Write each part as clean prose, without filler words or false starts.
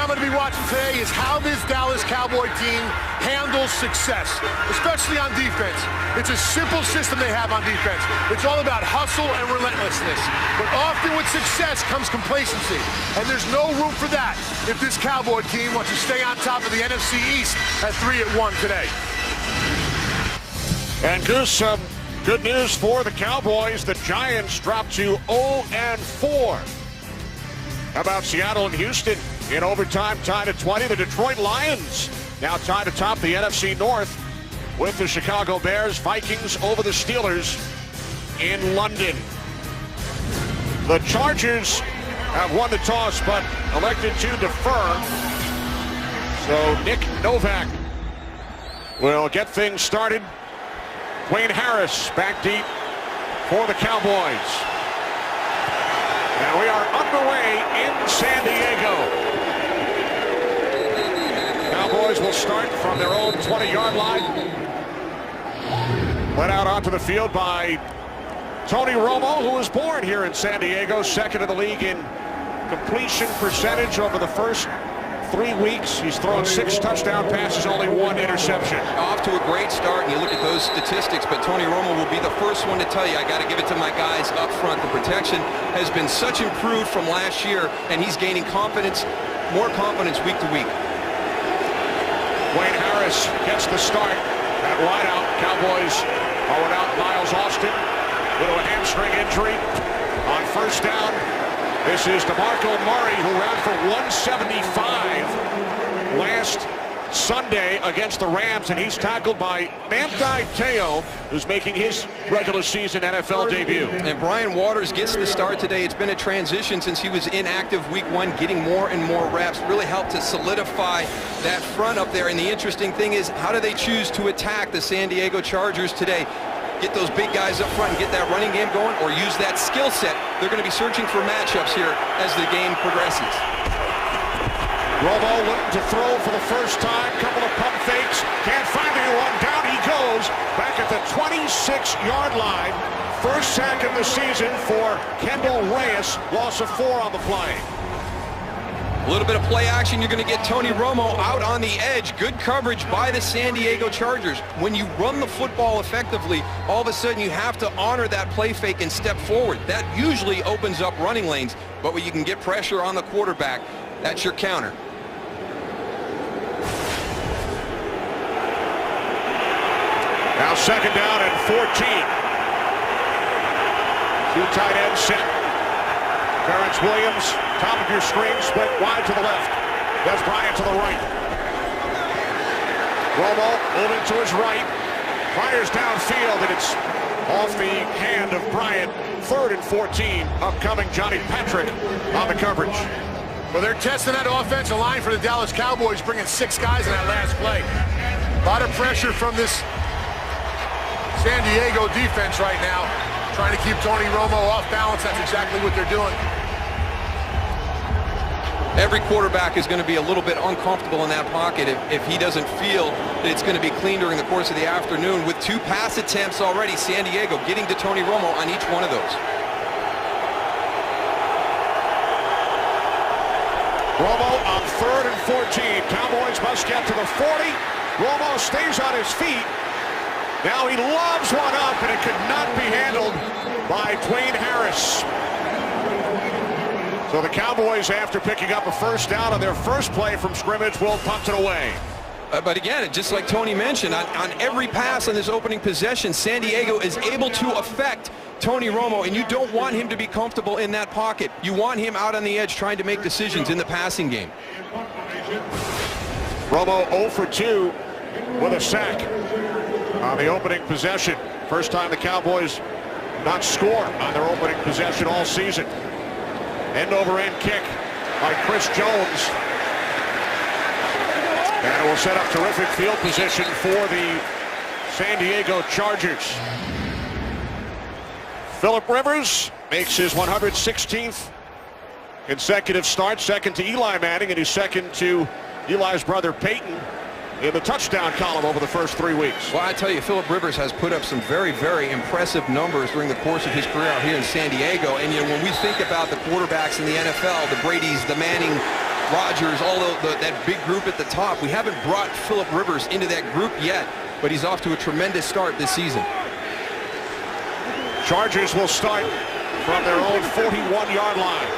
I'm going to be watching today is how this Dallas Cowboy team handles success, especially on defense. It's a simple system they have on defense. It's all about hustle and relentlessness. But often with success comes complacency, and there's no room for that if this Cowboy team wants to stay on top of the NFC East at 3-1 today. And Goose, some good news for the Cowboys. The Giants dropped to 0-4. How about Seattle and Houston in overtime, tied at 20? The Detroit Lions now tied atop the NFC North with the Chicago Bears. Vikings over the Steelers in London. The Chargers have won the toss but elected to defer. So Nick Novak will get things started. Wayne Harris back deep for the Cowboys. And we are underway in San Diego. Cowboys will start from their own 20-yard line. Led out onto the field by Tony Romo, who was born here in San Diego, second in the league in completion percentage over the first 3 weeks. He's thrown 6 touchdown passes, only 1 interception. Off to a great start, and you look at those statistics, but Tony Romo will be the first one to tell you, I got to give it to my guys up front. The protection has been such improved from last year, and he's gaining confidence, more confidence week to week. Wayne Harris gets the start at wideout. Cowboys are without Miles Austin with a hamstring injury. On first down, this is DeMarco Murray, who ran for 175 last Sunday against the Rams, and he's tackled by Manti Te'o, who's making his regular season NFL debut. And Brian Waters gets the start today. It's been a transition since he was inactive week 1, getting more and more reps. Really helped to solidify that front up there. And the interesting thing is, how do they choose to attack the San Diego Chargers today? Get those big guys up front and get that running game going, or use that skill set. They're going to be searching for matchups here as the game progresses. Romo looking to throw for the first time. Couple of pump fakes. Can't find anyone. Down he goes. Back at the 26-yard line. First sack of the season for Kendall Reyes. Loss of 4 on the play. A little bit of play action. You're going to get Tony Romo out on the edge. Good coverage by the San Diego Chargers. When you run the football effectively, all of a sudden you have to honor that play fake and step forward. That usually opens up running lanes, but when you can get pressure on the quarterback, that's your counter. Now second down and 14. 2 tight ends set. Terrence Williams, top of your screen, split wide to the left. Des Bryant to the right. Romo moving to his right. Fires downfield, and it's off the hand of Bryant. 3rd and 14. Upcoming Johnny Patrick on the coverage. Well, they're testing that offensive line for the Dallas Cowboys, bringing 6 guys in that last play. A lot of pressure from this San Diego defense right now, trying to keep Tony Romo off balance. That's exactly what they're doing. Every quarterback is going to be a little bit uncomfortable in that pocket if he doesn't feel that it's going to be clean during the course of the afternoon. With 2 pass attempts already, San Diego getting to Tony Romo on each one of those. Romo on 3rd and 14. Cowboys must get to the 40. Romo stays on his feet. Now he lobs one up, and it could not be handled by Wayne Harris. So the Cowboys, after picking up a first down on their first play from scrimmage, will punt it away. But again, just like Tony mentioned, on every pass on this opening possession, San Diego is able to affect Tony Romo, and you don't want him to be comfortable in that pocket. You want him out on the edge trying to make decisions in the passing game. Romo 0 for 2 with a sack on the opening possession. First time the Cowboys not score on their opening possession all season. End-over-end kick by Chris Jones. And it will set up terrific field position for the San Diego Chargers. Phillip Rivers makes his 116th consecutive start, second to Eli Manning, and he's second to Eli's brother Peyton in the touchdown column over the first 3 weeks. Well, I tell you, Phillip Rivers has put up some very, very impressive numbers during the course of his career out here in San Diego. And, you know, when we think about the quarterbacks in the NFL, the Bradys, the Manning, Rodgers, all that big group at the top. We haven't brought Phillip Rivers into that group yet, but he's off to a tremendous start this season. Chargers will start from their own 41-yard line.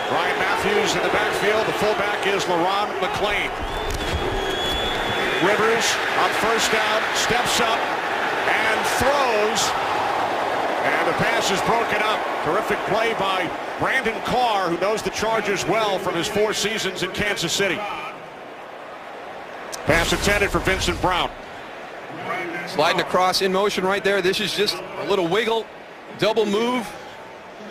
Ryan Matthews in the backfield. The fullback is LaRon McClain. Rivers on first down, steps up and throws. And the pass is broken up. Terrific play by Brandon Carr, who knows the Chargers well from his 4 seasons in Kansas City. Pass intended for Vincent Brown. Sliding across in motion right there. This is just a little wiggle, double move.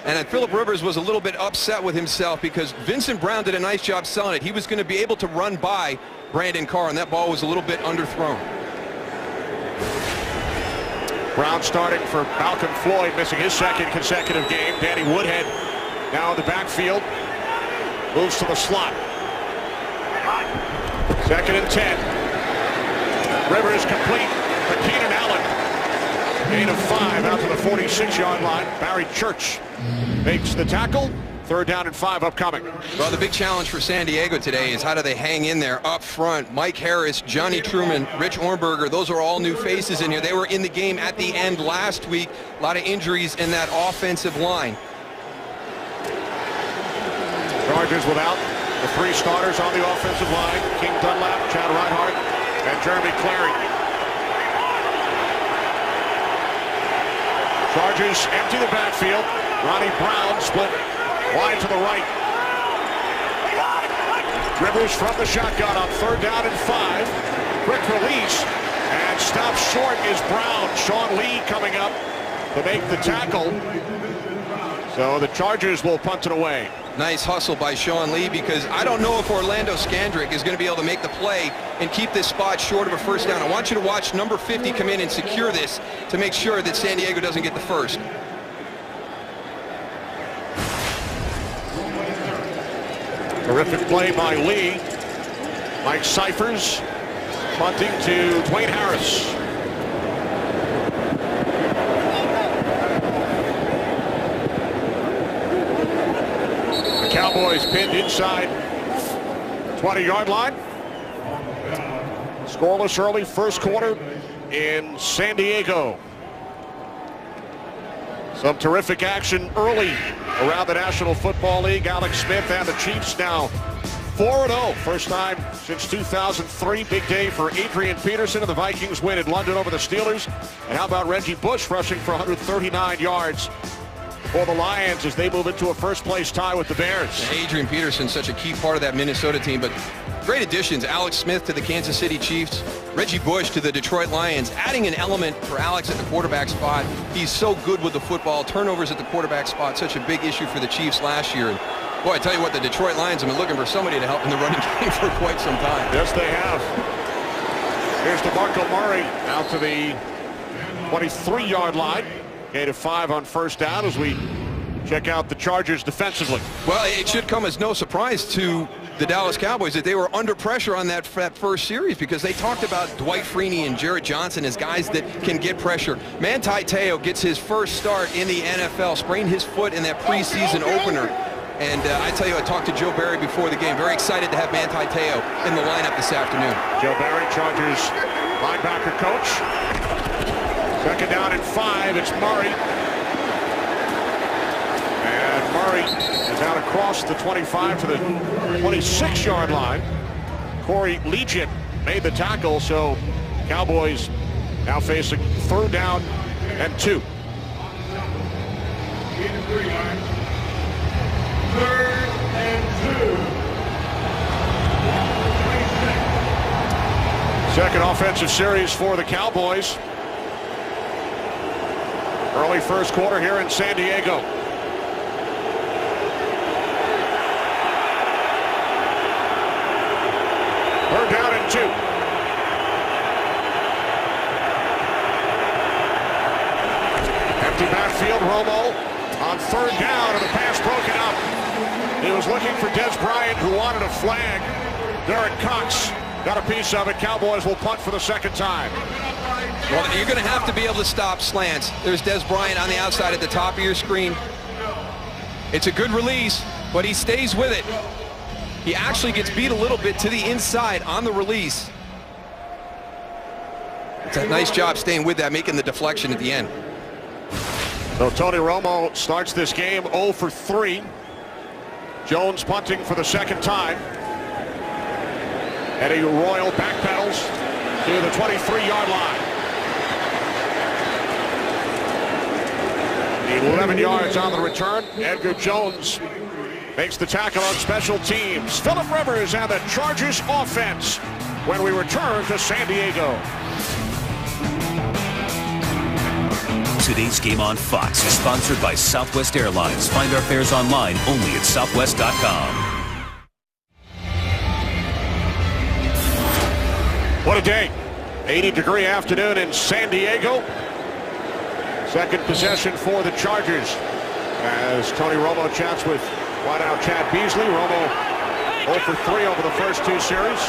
And Phillip Rivers was a little bit upset with himself because Vincent Brown did a nice job selling it. He was going to be able to run by Brandon Carr, and that ball was a little bit underthrown. Brown starting for Malcolm Floyd, missing his 2nd consecutive game. Danny Woodhead now in the backfield. Moves to the slot. 2nd and 10. Rivers complete for Keenan Allen. Gain of 5 out to the 46-yard line. Barry Church makes the tackle. 3rd down and 5 upcoming. Well, the big challenge for San Diego today is how do they hang in there up front. Mike Harris, Johnny Truman, Rich Ornberger, those are all new faces in here. They were in the game at the end last week. A lot of injuries in that offensive line. Chargers without the 3 starters on the offensive line. King Dunlap, Chad Reinhardt, and Jeremy Clary. Chargers empty the backfield. Ronnie Brown split wide to the right. Rivers from the shotgun on 3rd down and 5. Quick release and stopped short is Brown. Sean Lee coming up to make the tackle. So the Chargers will punt it away. Nice hustle by Sean Lee, because I don't know if Orlando Scandrick is going to be able to make the play and keep this spot short of a 1st down. I want you to watch number 50 come in and secure this to make sure that San Diego doesn't get the 1st. Terrific play by Lee. Mike Cyphers punting to Dwayne Harris. The Cowboys pinned inside 20-yard line. Scoreless early 1st quarter in San Diego. Some terrific action early around the National Football League. Alex Smith and the Chiefs now 4-0. First time since 2003. Big day for Adrian Peterson, and the Vikings win in London over the Steelers. And how about Reggie Bush rushing for 139 yards for the Lions as they move into a 1st-place tie with the Bears. And Adrian Peterson, such a key part of that Minnesota team, but great additions. Alex Smith to the Kansas City Chiefs, Reggie Bush to the Detroit Lions, adding an element for Alex at the quarterback spot. He's so good with the football. Turnovers at the quarterback spot, such a big issue for the Chiefs last year. And boy, I tell you what, the Detroit Lions have been looking for somebody to help in the running game for quite some time. Yes, they have. Here's DeMarco Murray out to the 23-yard line. Gain of 5 on 1st down as we check out the Chargers defensively. Well, it should come as no surprise to the Dallas Cowboys that they were under pressure on that 1st series, because they talked about Dwight Freeney and Jarrett Johnson as guys that can get pressure. Manti Te'o gets his 1st start in the NFL, sprained his foot in that preseason opener. And I tell you, I talked to Joe Barry before the game. Very excited to have Manti Te'o in the lineup this afternoon. Joe Barry, Chargers linebacker coach. 2nd down and 5. It's Murray. And Murray is out across the 25 to the 26-yard line. Corey Legion made the tackle, so Cowboys now facing 3rd down and 2. 3rd and 2. 2nd offensive series for the Cowboys. Early 1st quarter here in San Diego. Third down and 2. Empty backfield. Romo on 3rd down, and the pass broken up. He was looking for Des Bryant, who wanted a flag. Derek Cox got a piece of it. Cowboys will punt for the 2nd time. Well, you're going to have to be able to stop slants. There's Des Bryant on the outside at the top of your screen. It's a good release, but he stays with it. He actually gets beat a little bit to the inside on the release. It's a nice job staying with that, making the deflection at the end. So Tony Romo starts this game 0 for 3. Jones punting for the second time. Eddie Royal backpedals to the 23-yard line. 11 yards on the return. Edgar Jones makes the tackle on special teams. Phillip Rivers and the Chargers offense when we return to San Diego. Today's game on Fox is sponsored by Southwest Airlines. Find our fares online only at southwest.com. What a day. 80-degree afternoon in San Diego. Second possession for the Chargers as Tony Romo chats with wideout Chad Beasley. Romo 0 for 3 over the first 2 series.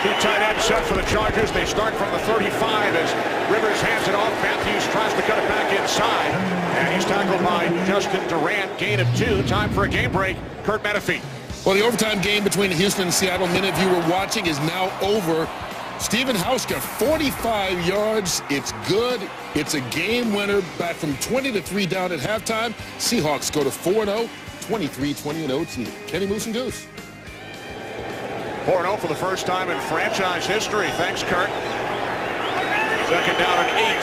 2 tight ends set for the Chargers. They start from the 35 as Rivers hands it off. Matthews tries to cut it back inside. And he's tackled by Justin Durant. Gain of 2. Time for a game break. Kurt Menefee. Well, the overtime game between Houston and Seattle, many of you were watching, is now over. Steven Hauska, 45 yards. It's good. It's a game winner. Back from 20-3 down at halftime. Seahawks go to 4-0, 23-20 in OT. Kenny Moose and Goose. 4-0 for the first time in franchise history. Thanks, Kurt. Second down and 8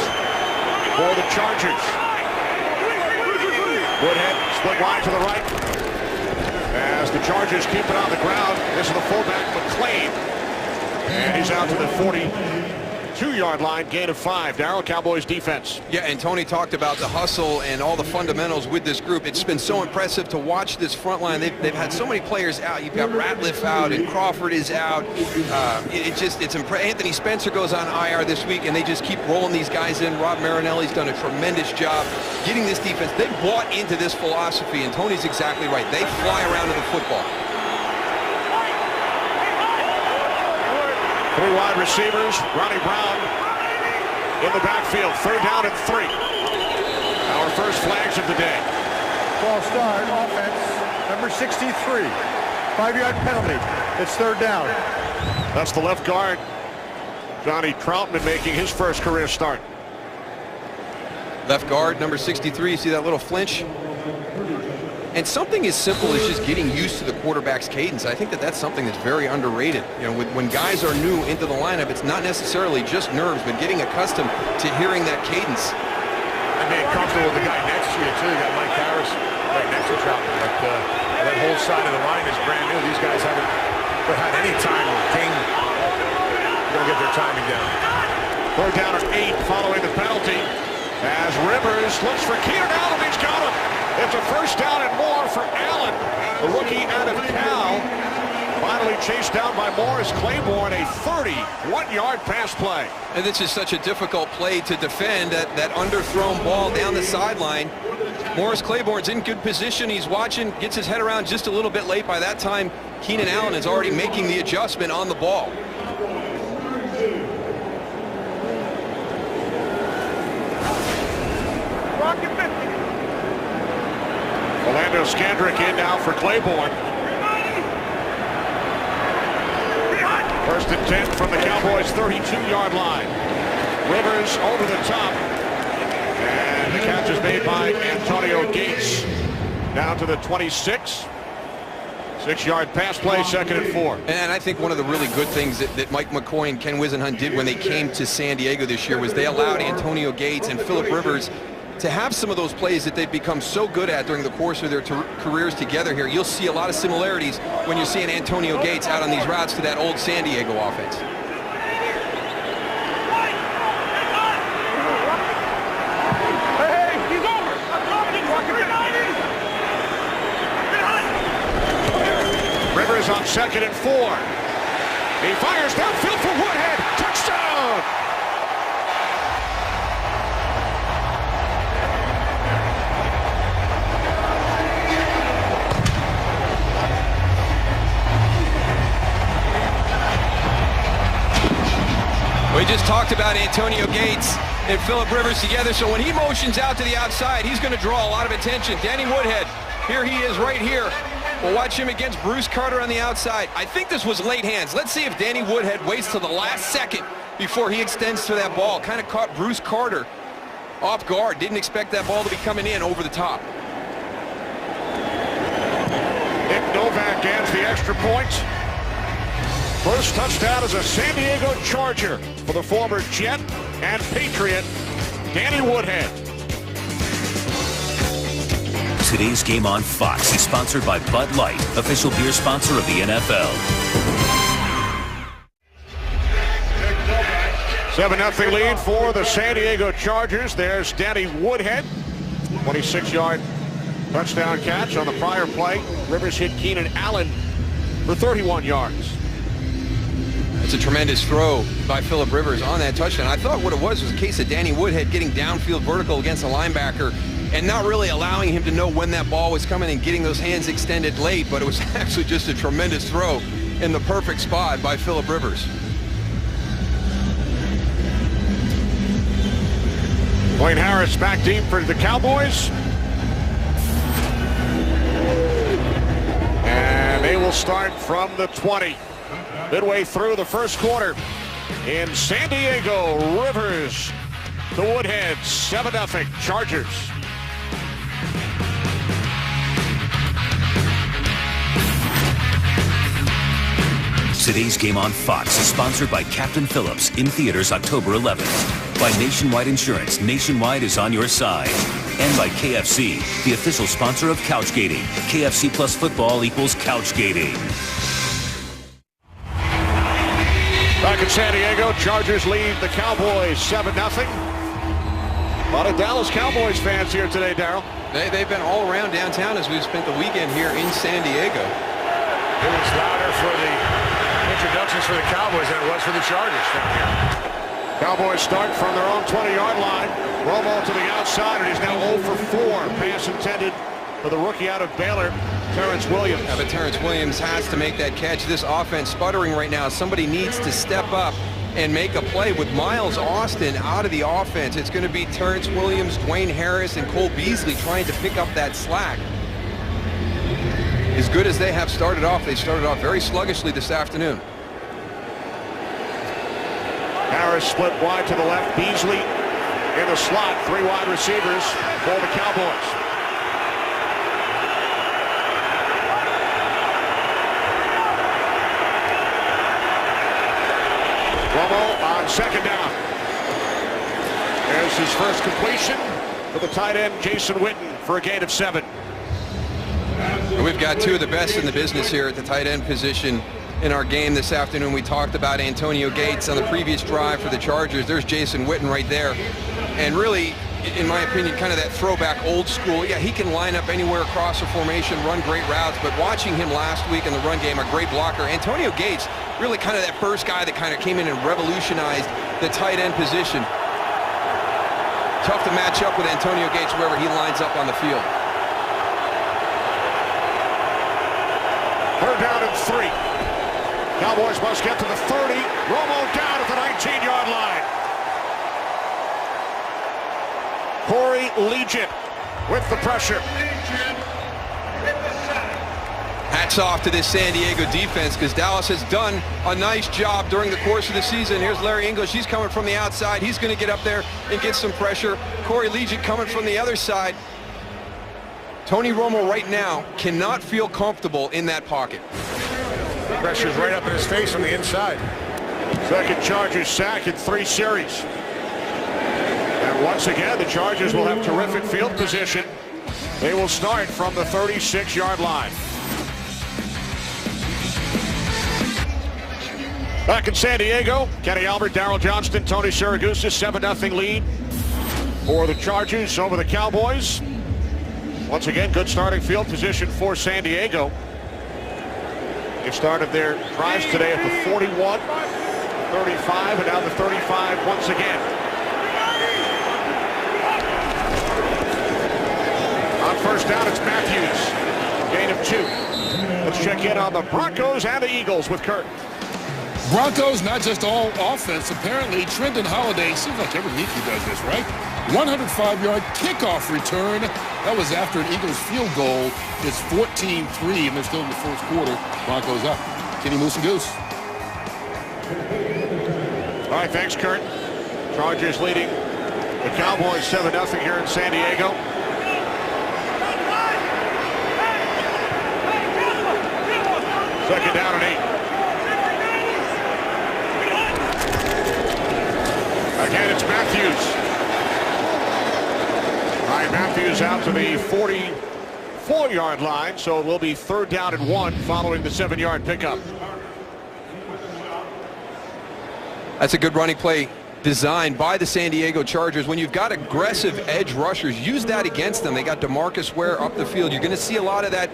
for the Chargers. Woodhead split wide to the right. As the Chargers keep it on the ground, this is the fullback, McClain. And he's out to the 42-yard line, gain of 5. Darryl, Cowboys defense. Yeah, and Tony talked about the hustle and all the fundamentals with this group. It's been so impressive to watch this front line. They've had so many players out. You've got Ratliff out and Crawford is out. It's impressive. Anthony Spencer goes on IR this week, and they just keep rolling these guys in. Rob Marinelli's done a tremendous job getting this defense. They bought into this philosophy, and Tony's exactly right. They fly around to the football. 3 wide receivers. Ronnie Brown in the backfield. 3rd down and 3. Our first flags of the day. False start, offense, number 63. 5-yard penalty. It's 3rd down. That's the left guard, Johnny Troutman, making his first career start. Left guard, number 63. You see that little flinch? And something as simple as just getting used to the quarterback's cadence. I think that's something that's very underrated. You know, when guys are new into the lineup, it's not necessarily just nerves, but getting accustomed to hearing that cadence. And being comfortable with the guy next to you, too. You got Mike Harris right next to Troutman. But that whole side of the line is brand new. These guys haven't had any time with King. They're going to get their timing down. 3rd down and 8 following the penalty. As Rivers looks for Keenan Allen, he's got him. It's a 1st down and more for Allen, the rookie out of Cal. Finally chased down by Morris Claiborne, a 31-yard pass play. And this is such a difficult play to defend, that underthrown ball down the sideline. Morris Claiborne's in good position. He's watching, gets his head around just a little bit late. By that time, Keenan Allen is already making the adjustment on the ball. Orlando Scandrick in now for Claiborne. 1st and 10 from the Cowboys' 32-yard line. Rivers over the top. And the catch is made by Antonio Gates. Down to the 26. 6-yard pass play, 2nd and 4. And I think one of the really good things that Mike McCoy and Ken Wisenhunt did when they came to San Diego this year was they allowed Antonio Gates and Phillip Rivers to have some of those plays that they've become so good at during the course of their careers together here. You'll see a lot of similarities when you're seeing Antonio Gates out on these routes to that old San Diego offense. Hey, he's over. Rivers on 2nd and 4. He fires downfield for Woodhead. Touchdown! We just talked about Antonio Gates and Phillip Rivers together, so when he motions out to the outside, he's going to draw a lot of attention. Danny Woodhead Here he is right here. We'll watch him against Bruce Carter on the outside. I think this was late hands. Let's see if Danny Woodhead waits till the last second before he extends to that ball. Kind of caught Bruce Carter off guard. Didn't expect that ball to be coming in over the top. Nick Novak adds the extra point. First touchdown is a San Diego Charger for the former Jet and Patriot, Danny Woodhead. Today's game on Fox is sponsored by Bud Light, official beer sponsor of the NFL. 7-0 lead for the San Diego Chargers. There's Danny Woodhead, 26-yard touchdown catch on the prior play. Rivers hit Keenan Allen for 31 yards. It's a tremendous throw by Phillip Rivers on that touchdown. I thought what it was a case of Danny Woodhead getting downfield vertical against a linebacker and not really allowing him to know when that ball was coming and getting those hands extended late, but it was actually just a tremendous throw in the perfect spot by Phillip Rivers. Dwayne Harris back deep for the Cowboys. And they will start from the 20. Midway through the first quarter in San Diego. Rivers to Woodhead. 7-0 Chargers. Today's game on Fox is sponsored by Captain Phillips, in theaters October 11th. By Nationwide Insurance, Nationwide is on your side. And by KFC, the official sponsor of Couchgating. KFC plus football equals Couchgating. Back in San Diego, Chargers lead the Cowboys 7-0. A lot of Dallas Cowboys fans here today, Darryl. They've been all around downtown as we've spent the weekend here in San Diego. It was louder for the introductions for the Cowboys than it was for the Chargers down here. Cowboys start from their own 20-yard line. Romo to the outside, and he's now 0 for 4. Pass intended for the rookie out of Baylor, Terrence Williams. Yeah, but Terrence Williams has to make that catch. This offense sputtering right now. Somebody needs to step up and make a play. With Miles Austin out of the offense, it's going to be Terrence Williams, Dwayne Harris, and Cole Beasley trying to pick up that slack. As good as they have started off, they started off very sluggishly this afternoon. Harris split wide to the left. Beasley in the slot. 3 wide receivers for the Cowboys. Romo on second down. There's his first completion for the tight end, Jason Witten, for a gain of 7. We've got two of the best in the business here at the tight end position in our game this afternoon. We talked about Antonio Gates on the previous drive for the Chargers. There's Jason Witten right there. And really, in my opinion, kind of that throwback old school. Yeah, he can line up anywhere across the formation, run great routes, but watching him last week in the run game, a great blocker. Antonio Gates, really kind of that first guy that kind of came in and revolutionized the tight end position. Tough to match up with Antonio Gates wherever he lines up on the field. Third down and 3. Cowboys must get to the 30. Romo down at the 19-yard line. Corey Legion with the pressure. Hats off to this San Diego defense, because Dallas has done a nice job during the course of the season. Here's Larry English. He's coming from the outside. He's going to get up there and get some pressure. Corey Legion coming from the other side. Tony Romo right now cannot feel comfortable in that pocket. Pressure's right up in his face on the inside. Second Chargers sack in 3 series. And once again, the Chargers will have terrific field position. They will start from the 36-yard line. Back in San Diego, Kenny Albert, Darryl Johnston, Tony Siragusa, 7-0 lead for the Chargers over the Cowboys. Once again, good starting field position for San Diego. They started their drives today at the 41, 35, and now the 35 once again. On first down, it's Matthews. Gain of 2. Let's check in on the Broncos and the Eagles with Kurt. Broncos, not just all offense. Apparently, Trenton Holiday, seems like every week he does this, right? 105-yard kickoff return. That was after an Eagles field goal. It's 14-3, and they're still in the fourth quarter. Broncos up. Kenny Moose and Goose. All right, thanks, Kurt. Chargers leading the Cowboys 7-0 here in San Diego. Second down and 8. Again, it's Matthews. Ryan Matthews out to the 44-yard line, so it will be third down and 1 following the 7-yard pickup. That's a good running play designed by the San Diego Chargers. When you've got aggressive edge rushers, use that against them. They got DeMarcus Ware up the field. You're going to see a lot of that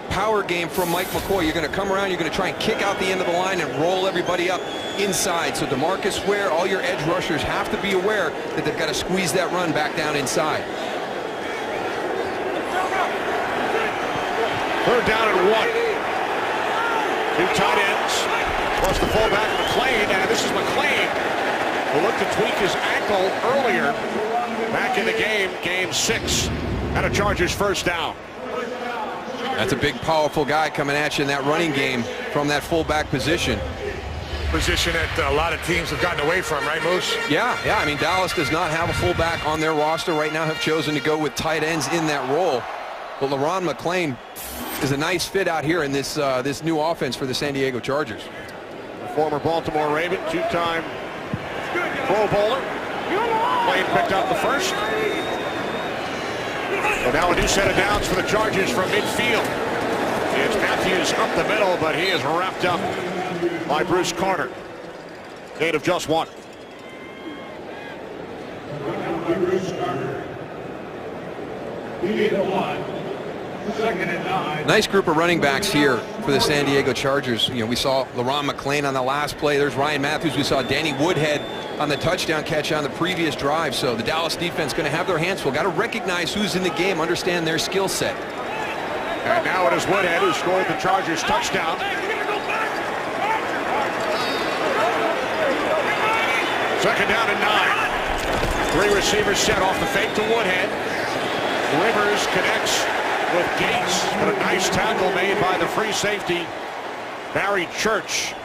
power game from Mike McCoy. You're going to come around, you're going to try and kick out the end of the line and roll everybody up inside. So DeMarcus Ware, all your edge rushers have to be aware that they've got to squeeze that run back down inside. Third down and 1. 2 tight ends. Plus the fullback, McClain, and this is McClain, who looked to tweak his ankle earlier. Back in the game, game 6, and a Chargers first down. That's a big, powerful guy coming at you in that running game from that fullback position. Position that a lot of teams have gotten away from, right, Moose? Yeah. I mean, Dallas does not have a fullback on their roster right now, have chosen to go with tight ends in that role. But LaRon McClain is a nice fit out here in this new offense for the San Diego Chargers. Former Baltimore Raven, 2-time Pro Bowler. McClain picked up the first. So now a new set of downs for the Chargers from midfield. It's Matthews up the middle, but he is wrapped up by Bruce Carter. Gain of just 1. Second and 9. Nice group of running backs here for the San Diego Chargers. You know, we saw LaRon McClain on the last play. There's Ryan Matthews. We saw Danny Woodhead on the touchdown catch on the previous drive. So the Dallas defense going to have their hands full. Got to recognize who's in the game, understand their skill set. And now it is Woodhead who scored the Chargers touchdown. Second down and 9. 3 receivers set off the fake to Woodhead. Rivers connects with Gates, but a nice tackle made by the free safety, Barry Church.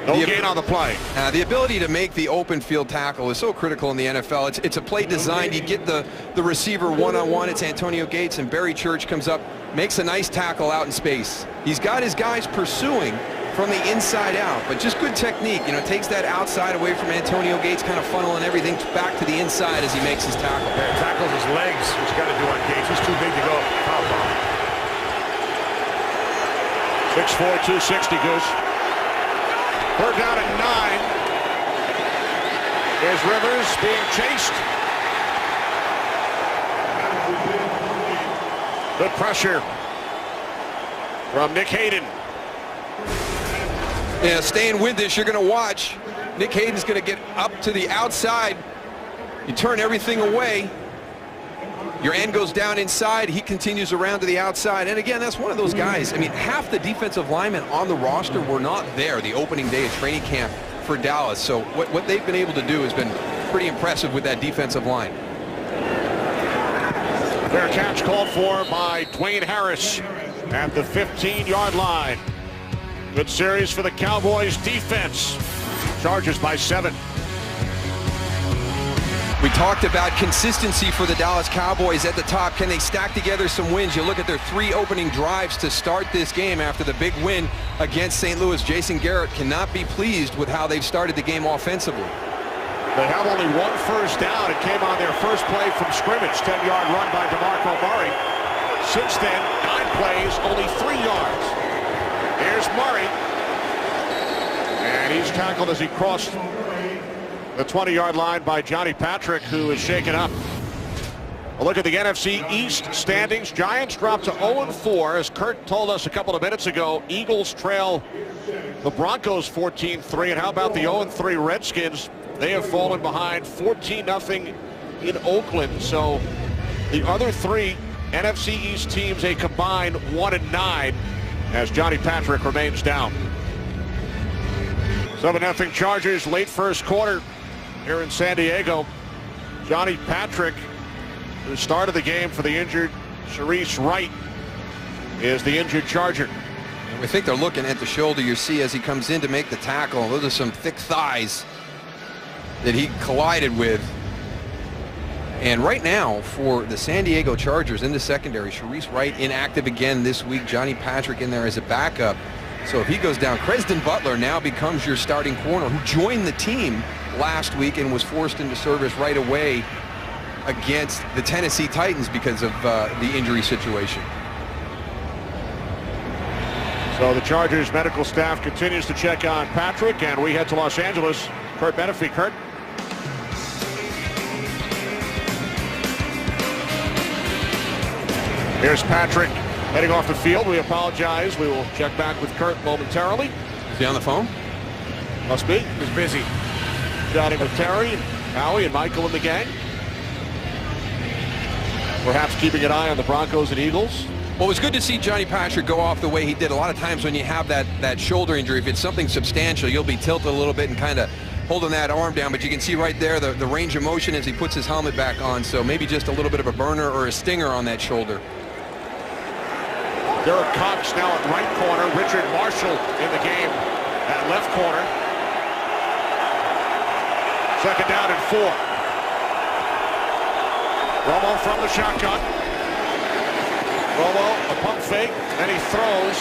No gain on the play. The ability to make the open field tackle is so critical in the NFL. It's a play designed. You get the receiver one-on-one. It's Antonio Gates, and Barry Church comes up, makes a nice tackle out in space. He's got his guys pursuing from the inside out, but just good technique. You know, takes that outside away from Antonio Gates, kind of funneling everything back to the inside as he makes his tackle. Yeah, tackles his legs, which you got to do on Gates. He's too big to go foul ball. 6'4", 260, Goose. Third down at 9. Here's Rivers being chased. Good pressure from Nick Hayden. Yeah, staying with this, you're going to watch. Nick Hayden's going to get up to the outside. You turn everything away. Your end goes down inside. He continues around to the outside. And again, that's one of those guys. I mean, half the defensive linemen on the roster were not there the opening day of training camp for Dallas. So what they've been able to do has been pretty impressive with that defensive line. Fair catch called for by Dwayne Harris at the 15-yard line. Good series for the Cowboys defense. Chargers by 7. We talked about consistency for the Dallas Cowboys at the top. Can they stack together some wins? You look at their 3 opening drives to start this game after the big win against St. Louis. Jason Garrett cannot be pleased with how they've started the game offensively. They have only 1 first down. It came on their first play from scrimmage. 10-yard run by DeMarco Murray. Since then, 9 plays, only 3 yards. Here's Murray. And he's tackled as he crossed the 20-yard line by Johnny Patrick, who is shaken up. A look at the NFC East standings. Giants dropped to 0-4. As Kurt told us a couple of minutes ago, Eagles trail the Broncos 14-3. And how about the 0-3 Redskins? They have fallen behind 14-0 in Oakland. So the other 3 NFC East teams a combined 1-9 as Johnny Patrick remains down. 7-0 Chargers late first quarter here in San Diego. Johnny Patrick, who started the game for the injured Sharice Wright, is the injured Charger. We think they're looking at the shoulder. You see as he comes in to make the tackle, those are some thick thighs that he collided with. And right now for the San Diego Chargers in the secondary, Sharice Wright inactive again this week. Johnny Patrick in there as a backup. So if he goes down, Cresden Butler now becomes your starting corner, who joined the team last week and was forced into service right away against the Tennessee Titans because of the injury situation. So the Chargers medical staff continues to check on Patrick, and we head to Los Angeles. Kurt Menefee. Kurt. Here's Patrick heading off the field. We apologize. We will check back with Kurt momentarily. Is he on the phone? Must be. He's busy. Chatting with Terry, Howie, and Michael and the gang. Perhaps keeping an eye on the Broncos and Eagles. Well, it was good to see Johnny Patrick go off the way he did. A lot of times when you have that shoulder injury, if it's something substantial, you'll be tilted a little bit and kind of holding that arm down. But you can see right there the range of motion as he puts his helmet back on. So maybe just a little bit of a burner or a stinger on that shoulder. Derek Cox now at right corner. Richard Marshall in the game at left corner. Second down and 4. Romo from the shotgun. Romo, a pump fake, and he throws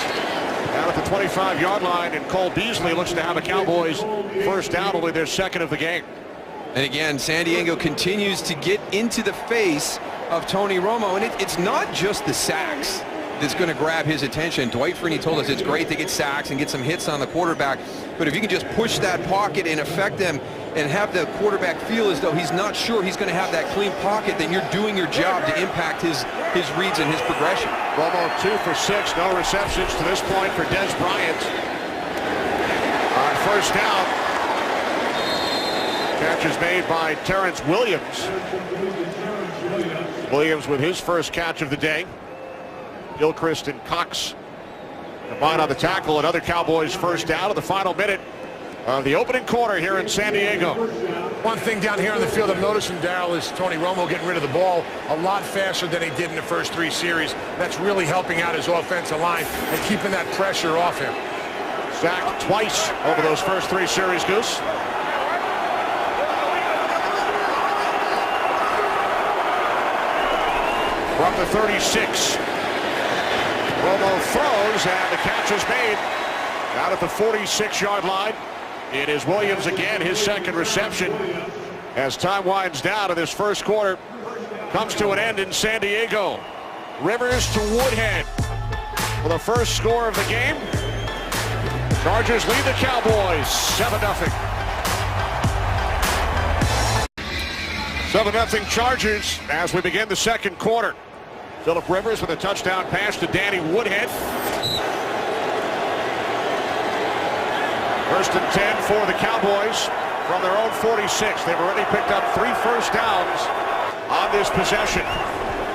out at the 25-yard line, and Cole Beasley looks to have a Cowboys first down, only their second of the game. And again, San Diego continues to get into the face of Tony Romo, and it's not just the sacks that's going to grab his attention. Dwight Freeney told us it's great to get sacks and get some hits on the quarterback, but if you can just push that pocket and affect them and have the quarterback feel as though he's not sure he's going to have that clean pocket, then you're doing your job to impact his reads and his progression. Romo 2 for 6, no receptions to this point for Des Bryant. On first down, catch is made by Terrence Williams. Williams with his first catch of the day. Gilchrist and Cox combined on the tackle. Another Cowboys first down in the final minute of the opening quarter here in San Diego. One thing down here on the field I'm noticing, Darryl, is Tony Romo getting rid of the ball a lot faster than he did in the first 3 series. That's really helping out his offensive line and keeping that pressure off him. Sacked twice over those first 3 series, Goose. From the 36, Romo throws, and the catch is made out at the 46-yard line. It is Williams again, his second reception. As time winds down in this first quarter, comes to an end in San Diego. Rivers to Woodhead for the first score of the game. Chargers lead the Cowboys 7-0. 7-0 Chargers as we begin the second quarter. Phillip Rivers with a touchdown pass to Danny Woodhead. First and 10 for the Cowboys from their own 46. They've already picked up 3 first downs on this possession.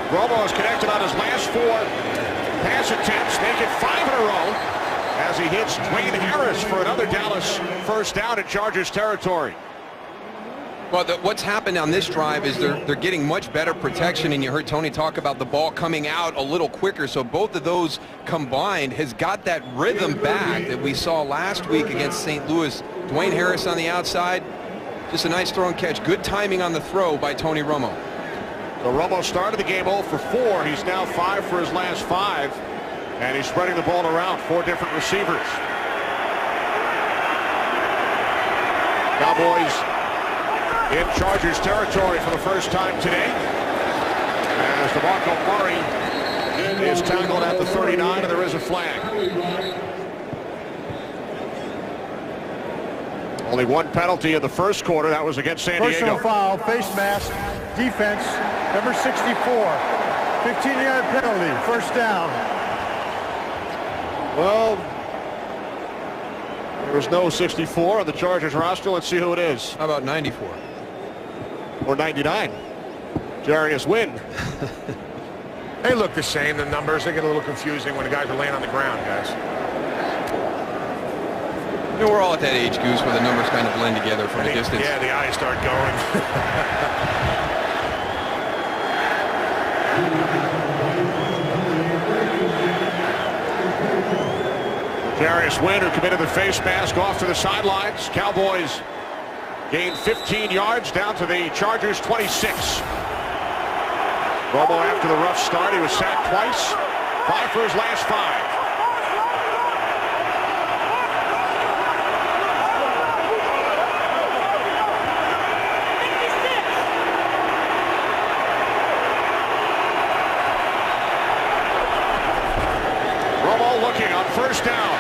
Romo is connected on his last 4 pass attempts, make it 5 in a row as he hits Dwayne Harris for another Dallas first down in Chargers territory. Well, what's happened on this drive is they're getting much better protection, and you heard Tony talk about the ball coming out a little quicker, so both of those combined has got that rhythm back that we saw last week against St. Louis. Dwayne Harris on the outside, just a nice throw and catch. Good timing on the throw by Tony Romo. So Romo started the game 0 for 4. He's now 5 for his last 5, and he's spreading the ball around 4 different receivers. Cowboys in Chargers territory for the first time today, as DeMarco Murray is tackled at the 39, and there is a flag. Only 1 penalty in the first quarter. That was against San Diego. Personal foul, face mask, defense, number 64. 15-yard penalty, first down. Well, there's no 64 on the Chargers roster. Let's see who it is. How about 94? Or 99. Jarius Wynn. They look the same, the numbers. They get a little confusing when the guys are laying on the ground, guys. You know, we're all at that age, Goose, where the numbers kind of blend together from a distance. Yeah, the eyes start going. Darius Wynn, who committed the face mask, off to the sidelines. Cowboys gained 15 yards down to the Chargers 26. Romo, after the rough start, he was sacked twice. 5 for his last 5. Romo looking on first down.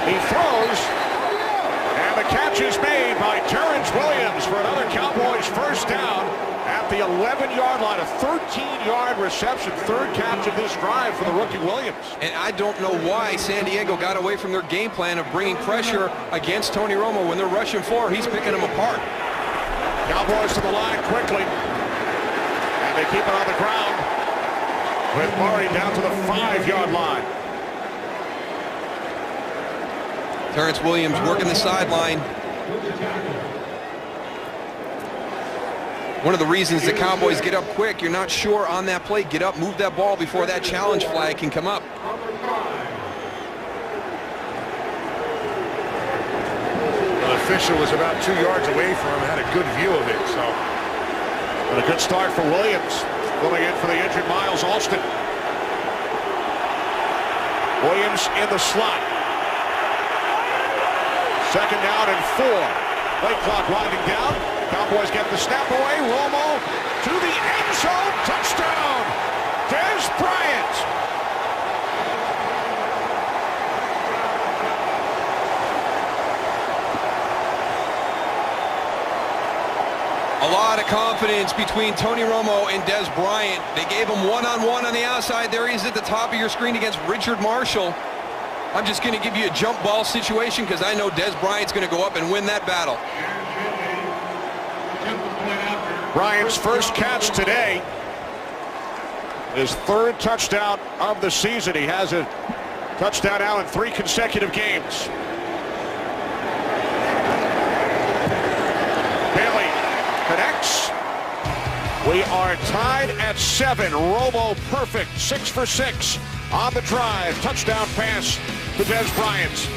He throws, and the catch is made by Terrence Williams for another Cowboys first down at the 11-yard line. A 13-yard reception, third catch of this drive for the rookie Williams. And I don't know why San Diego got away from their game plan of bringing pressure against Tony Romo. When they're rushing forward, he's picking them apart. Cowboys to the line quickly, and they keep it on the ground with Murray down to the 5-yard line. Terrence Williams working the sideline. One of the reasons the Cowboys get up quick, you're not sure on that play. Get up, move that ball before that challenge flag can come up. The official was about 2 yards away from him, had a good view of it. So, but a good start for Williams. Going in for the injured Miles Alston. Williams in the slot. Second down and 4. Late clock winding down. Cowboys get the snap away. Romo to the end zone. Touchdown. Dez Bryant. A lot of confidence between Tony Romo and Dez Bryant. They gave him one-on-one on the outside. There he is at the top of your screen against Richard Marshall. I'm just going to give you a jump ball situation because I know Dez Bryant's going to go up and win that battle. Bryant's first catch today. His third touchdown of the season. He has a touchdown now in 3 consecutive games. Bailey connects. We are tied at 7. Romo perfect. 6 for 6 on the drive. Touchdown pass to Dez Bryant.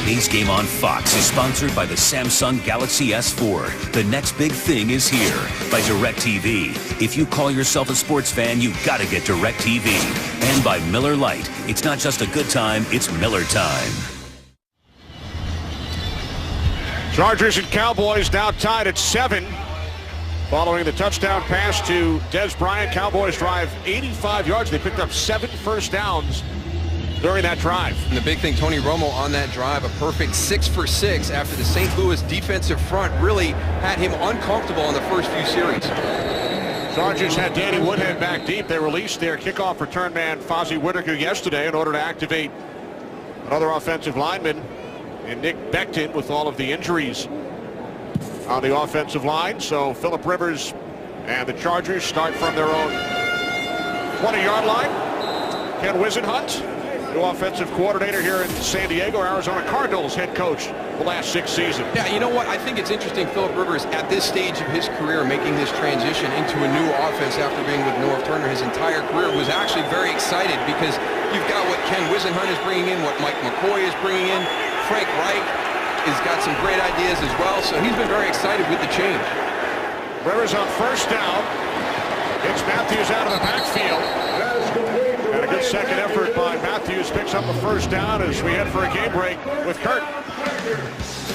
Today's Game on Fox is sponsored by the Samsung Galaxy S4. The next big thing is here by DirecTV. If you call yourself a sports fan, you gotta get DirecTV. And by Miller Lite. It's not just a good time, it's Miller time. Chargers and Cowboys now tied at 7. Following the touchdown pass to Dez Bryant, Cowboys drive 85 yards. They picked up 7 first downs during that drive. And the big thing, Tony Romo on that drive, a perfect 6 for 6 after the St. Louis defensive front really had him uncomfortable in the first few series. Chargers had Danny Woodhead back deep. They released their kickoff return man Fozzie Whitaker yesterday in order to activate another offensive lineman and Nick Becton with all of the injuries on the offensive line. So Phillip Rivers and the Chargers start from their own 20-yard line. Ken Wisenhunt, new offensive coordinator here in San Diego, Arizona Cardinals head coach the last 6 seasons. Yeah, you know what? I think it's interesting Phillip Rivers at this stage of his career making this transition into a new offense after being with Norv Turner his entire career was actually very excited because you've got what Ken Wisenhunt is bringing in, what Mike McCoy is bringing in. Frank Reich has got some great ideas as well, so he's been very excited with the change. Rivers on first down. Gets Matthews out of the backfield. And a good second effort by Matthews picks up the first down as we head for a game break with Kurt.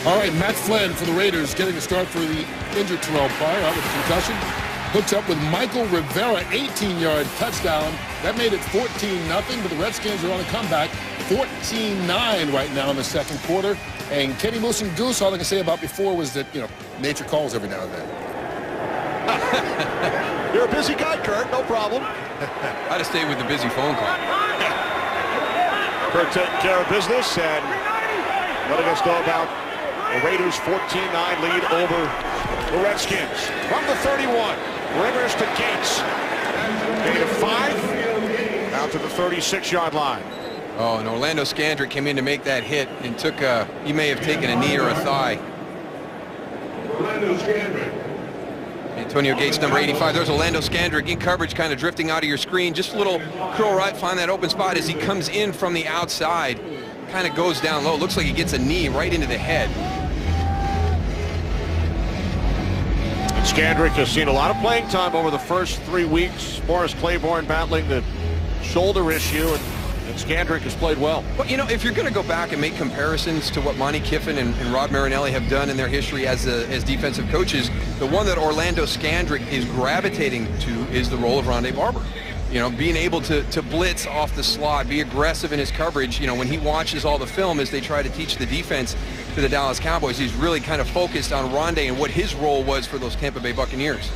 All right, Matt Flynn for the Raiders getting a start for the injured Terrell Pryor out with a concussion. Hooks up with Michael Rivera, 18-yard touchdown. That made it 14-0, but the Redskins are on a comeback. 14-9 right now in the second quarter. And Kenny Moose and Goose, all I can say about before was that, nature calls every now and then. You're a busy guy, Kurt. No problem. I'd have stayed with the busy phone call. Kurt taking care of business and letting us know about the Raiders' 14-9 lead over the Redskins. From the 31, Rivers to Gates. Gain of 5, out to the 36-yard line. Oh, and Orlando Scandrick came in to make that hit and took he may have taken a knee or a thigh. Orlando Scandrick. Antonio Gates, number 85. There's Orlando Scandrick in coverage, kind of drifting out of your screen. Just a little curl right, find that open spot as he comes in from the outside. Kind of goes down low. Looks like he gets a knee right into the head. And Scandrick has seen a lot of playing time over the first 3 weeks. Morris Claiborne battling the shoulder issue, and Scandrick has played well. Well, you know, if you're going to go back and make comparisons to what Monty Kiffin and Rod Marinelli have done in their history as defensive coaches, the one that Orlando Scandrick is gravitating to is the role of Rondé Barber. You know, being able to blitz off the slot, be aggressive in his coverage. You know, when he watches all the film as they try to teach the defense to the Dallas Cowboys, he's really kind of focused on Rondé and what his role was for those Tampa Bay Buccaneers.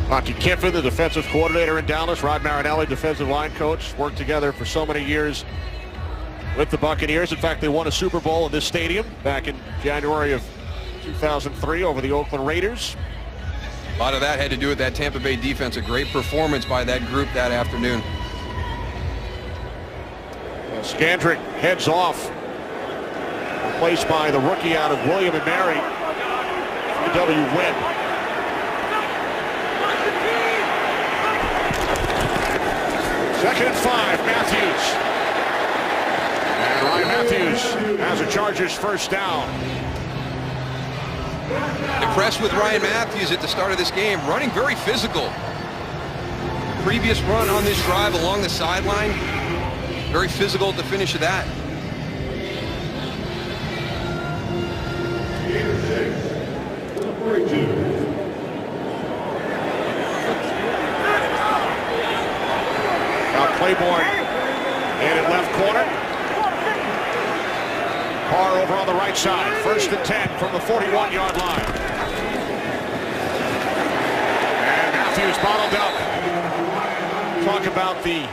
Monty Kiffin, the defensive coordinator in Dallas, Rod Marinelli, defensive line coach, worked together for so many years with the Buccaneers. In fact, they won a Super Bowl in this stadium back in January of 2003 over the Oakland Raiders. A lot of that had to do with that Tampa Bay defense. A great performance by that group that afternoon. Scandrick heads off, replaced by the rookie out of William & Mary, W. Wynn. Second and 5, Matthews. And Ryan Matthews has a Chargers first down. Impressed with Ryan Matthews at the start of this game, running very physical. Previous run on this drive along the sideline, very physical at the finish of that. Now Claiborne in at left corner. Carr over on the right side. First and 10 from the 41-yard line. And Matthews bottled up. Talk about the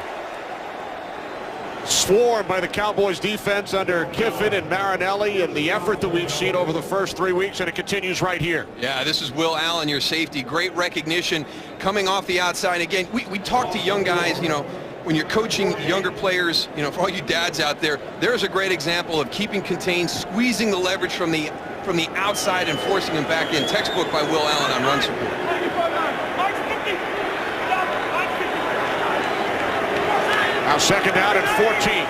swarm by the Cowboys defense under Kiffin and Marinelli and the effort that we've seen over the first 3 weeks, and it continues right here. Yeah, this is Will Allen, your safety. Great recognition coming off the outside. Again, we talk to young guys, you know, when you're coaching younger players, you know, for all you dads out there, there's a great example of keeping contained, squeezing the leverage from the outside and forcing them back in. Textbook by Will Allen on run support. Now second down and 14.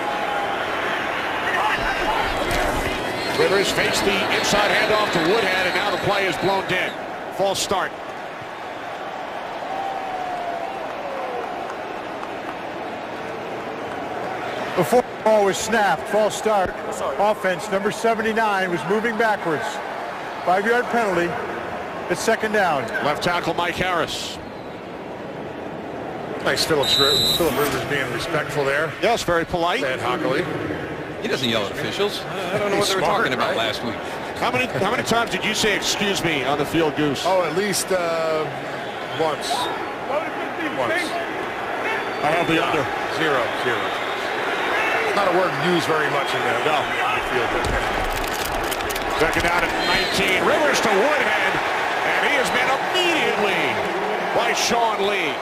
Rivers fakes the inside handoff to Woodhead, and now the play is blown dead. False start. Before the ball was snapped, false start. Offense, number 79, was moving backwards. 5-yard penalty. It's second down. Left tackle Mike Harris. Nice Philip Rivers being respectful there. Yes, very polite. Ed Hockley. He doesn't yell at officials. I don't know what they were talking about last week. How many times did you say "excuse me" on the field, Goose? Oh, at least once. Once. I have the under. Zero. It's not a word used very much in the field. Second down at 19. Rivers to Woodhead, and he has been immediately by Sean Lee.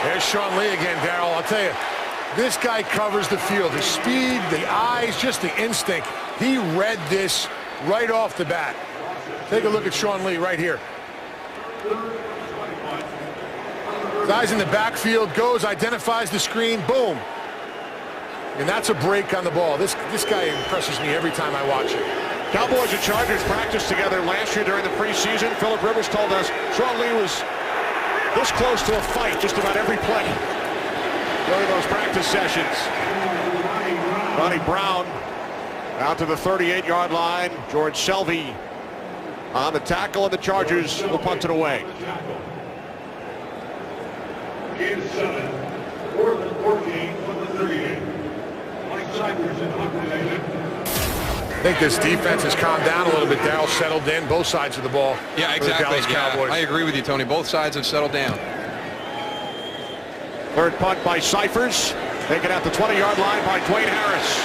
There's Sean Lee again, Darryl. I'll tell you, this guy covers the field. The speed, the eyes, just the instinct. He read this right off the bat. Take a look at Sean Lee right here. His eyes in the backfield, goes, identifies the screen, boom. And that's a break on the ball. This guy impresses me every time I watch him. Cowboys and Chargers practiced together last year during the preseason. Philip Rivers told us Sean Lee was this close to a fight just about every play during those practice sessions. Ronnie Brown out to the 38-yard line. George Selvey on the tackle, and the Chargers will punt it away. Game 7, 4th and 14 from the 38. Mike Cypress in activation. I think this defense has calmed down a little bit. Darryl settled in both sides of the ball. Yeah, for the exactly. Dallas Cowboys. I agree with you, Tony. Both sides have settled down. Third punt by Cyphers. Taken at the 20-yard line by Dwayne Harris.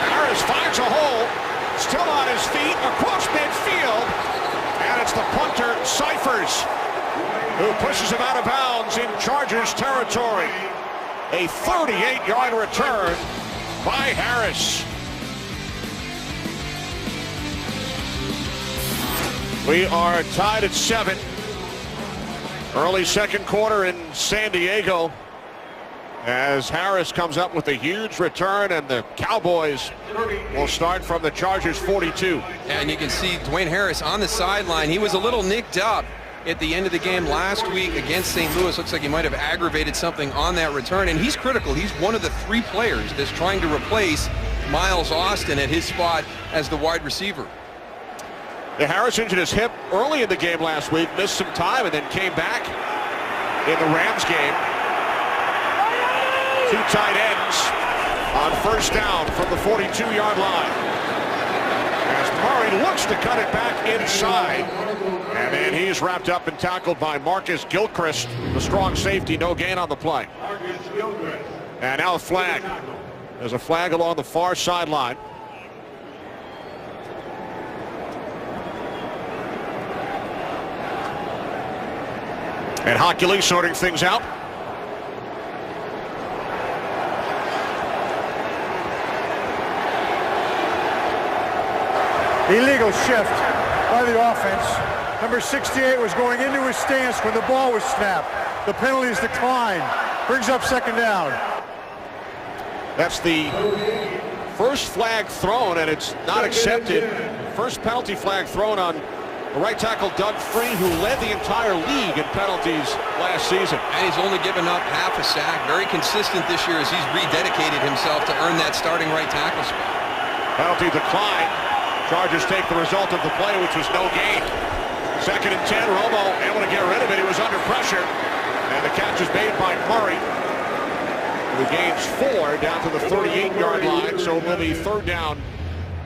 Harris finds a hole. Still on his feet across midfield. And it's the punter, Cyphers, who pushes him out of bounds in Chargers territory. A 38-yard return by Harris. We are tied at 7. Early second quarter in San Diego as Harris comes up with a huge return, and the Cowboys will start from the Chargers 42. And you can see Dwayne Harris on the sideline. He was a little nicked up at the end of the game last week against St. Louis. Looks like he might have aggravated something on that return, and he's critical. He's one of the 3 players that's trying to replace Miles Austin at his spot as the wide receiver. The Harris injured his hip early in the game last week, missed some time, and then came back in the Rams game. 2 tight ends on first down from the 42-yard line. As Murray looks to cut it back inside. And then he's wrapped up and tackled by Marcus Gilchrist, the strong safety. No gain on the play. And now a flag. There's a flag along the far sideline. And Hockley sorting things out. Illegal shift by the offense. Number 68 was going into his stance when the ball was snapped. The penalty is declined. Brings up second down. That's the first flag thrown, and it's not accepted. First penalty flag thrown on the right tackle Doug Free, who led the entire league in penalties last season. And he's only given up half a sack. Very consistent this year as he's rededicated himself to earn that starting right tackle spot. Penalty declined. Chargers take the result of the play, which was no gain. Second and 10. Romo able to get rid of it. He was under pressure. And the catch is made by Murray, who gains 4 down to the 38-yard line. So it will be third down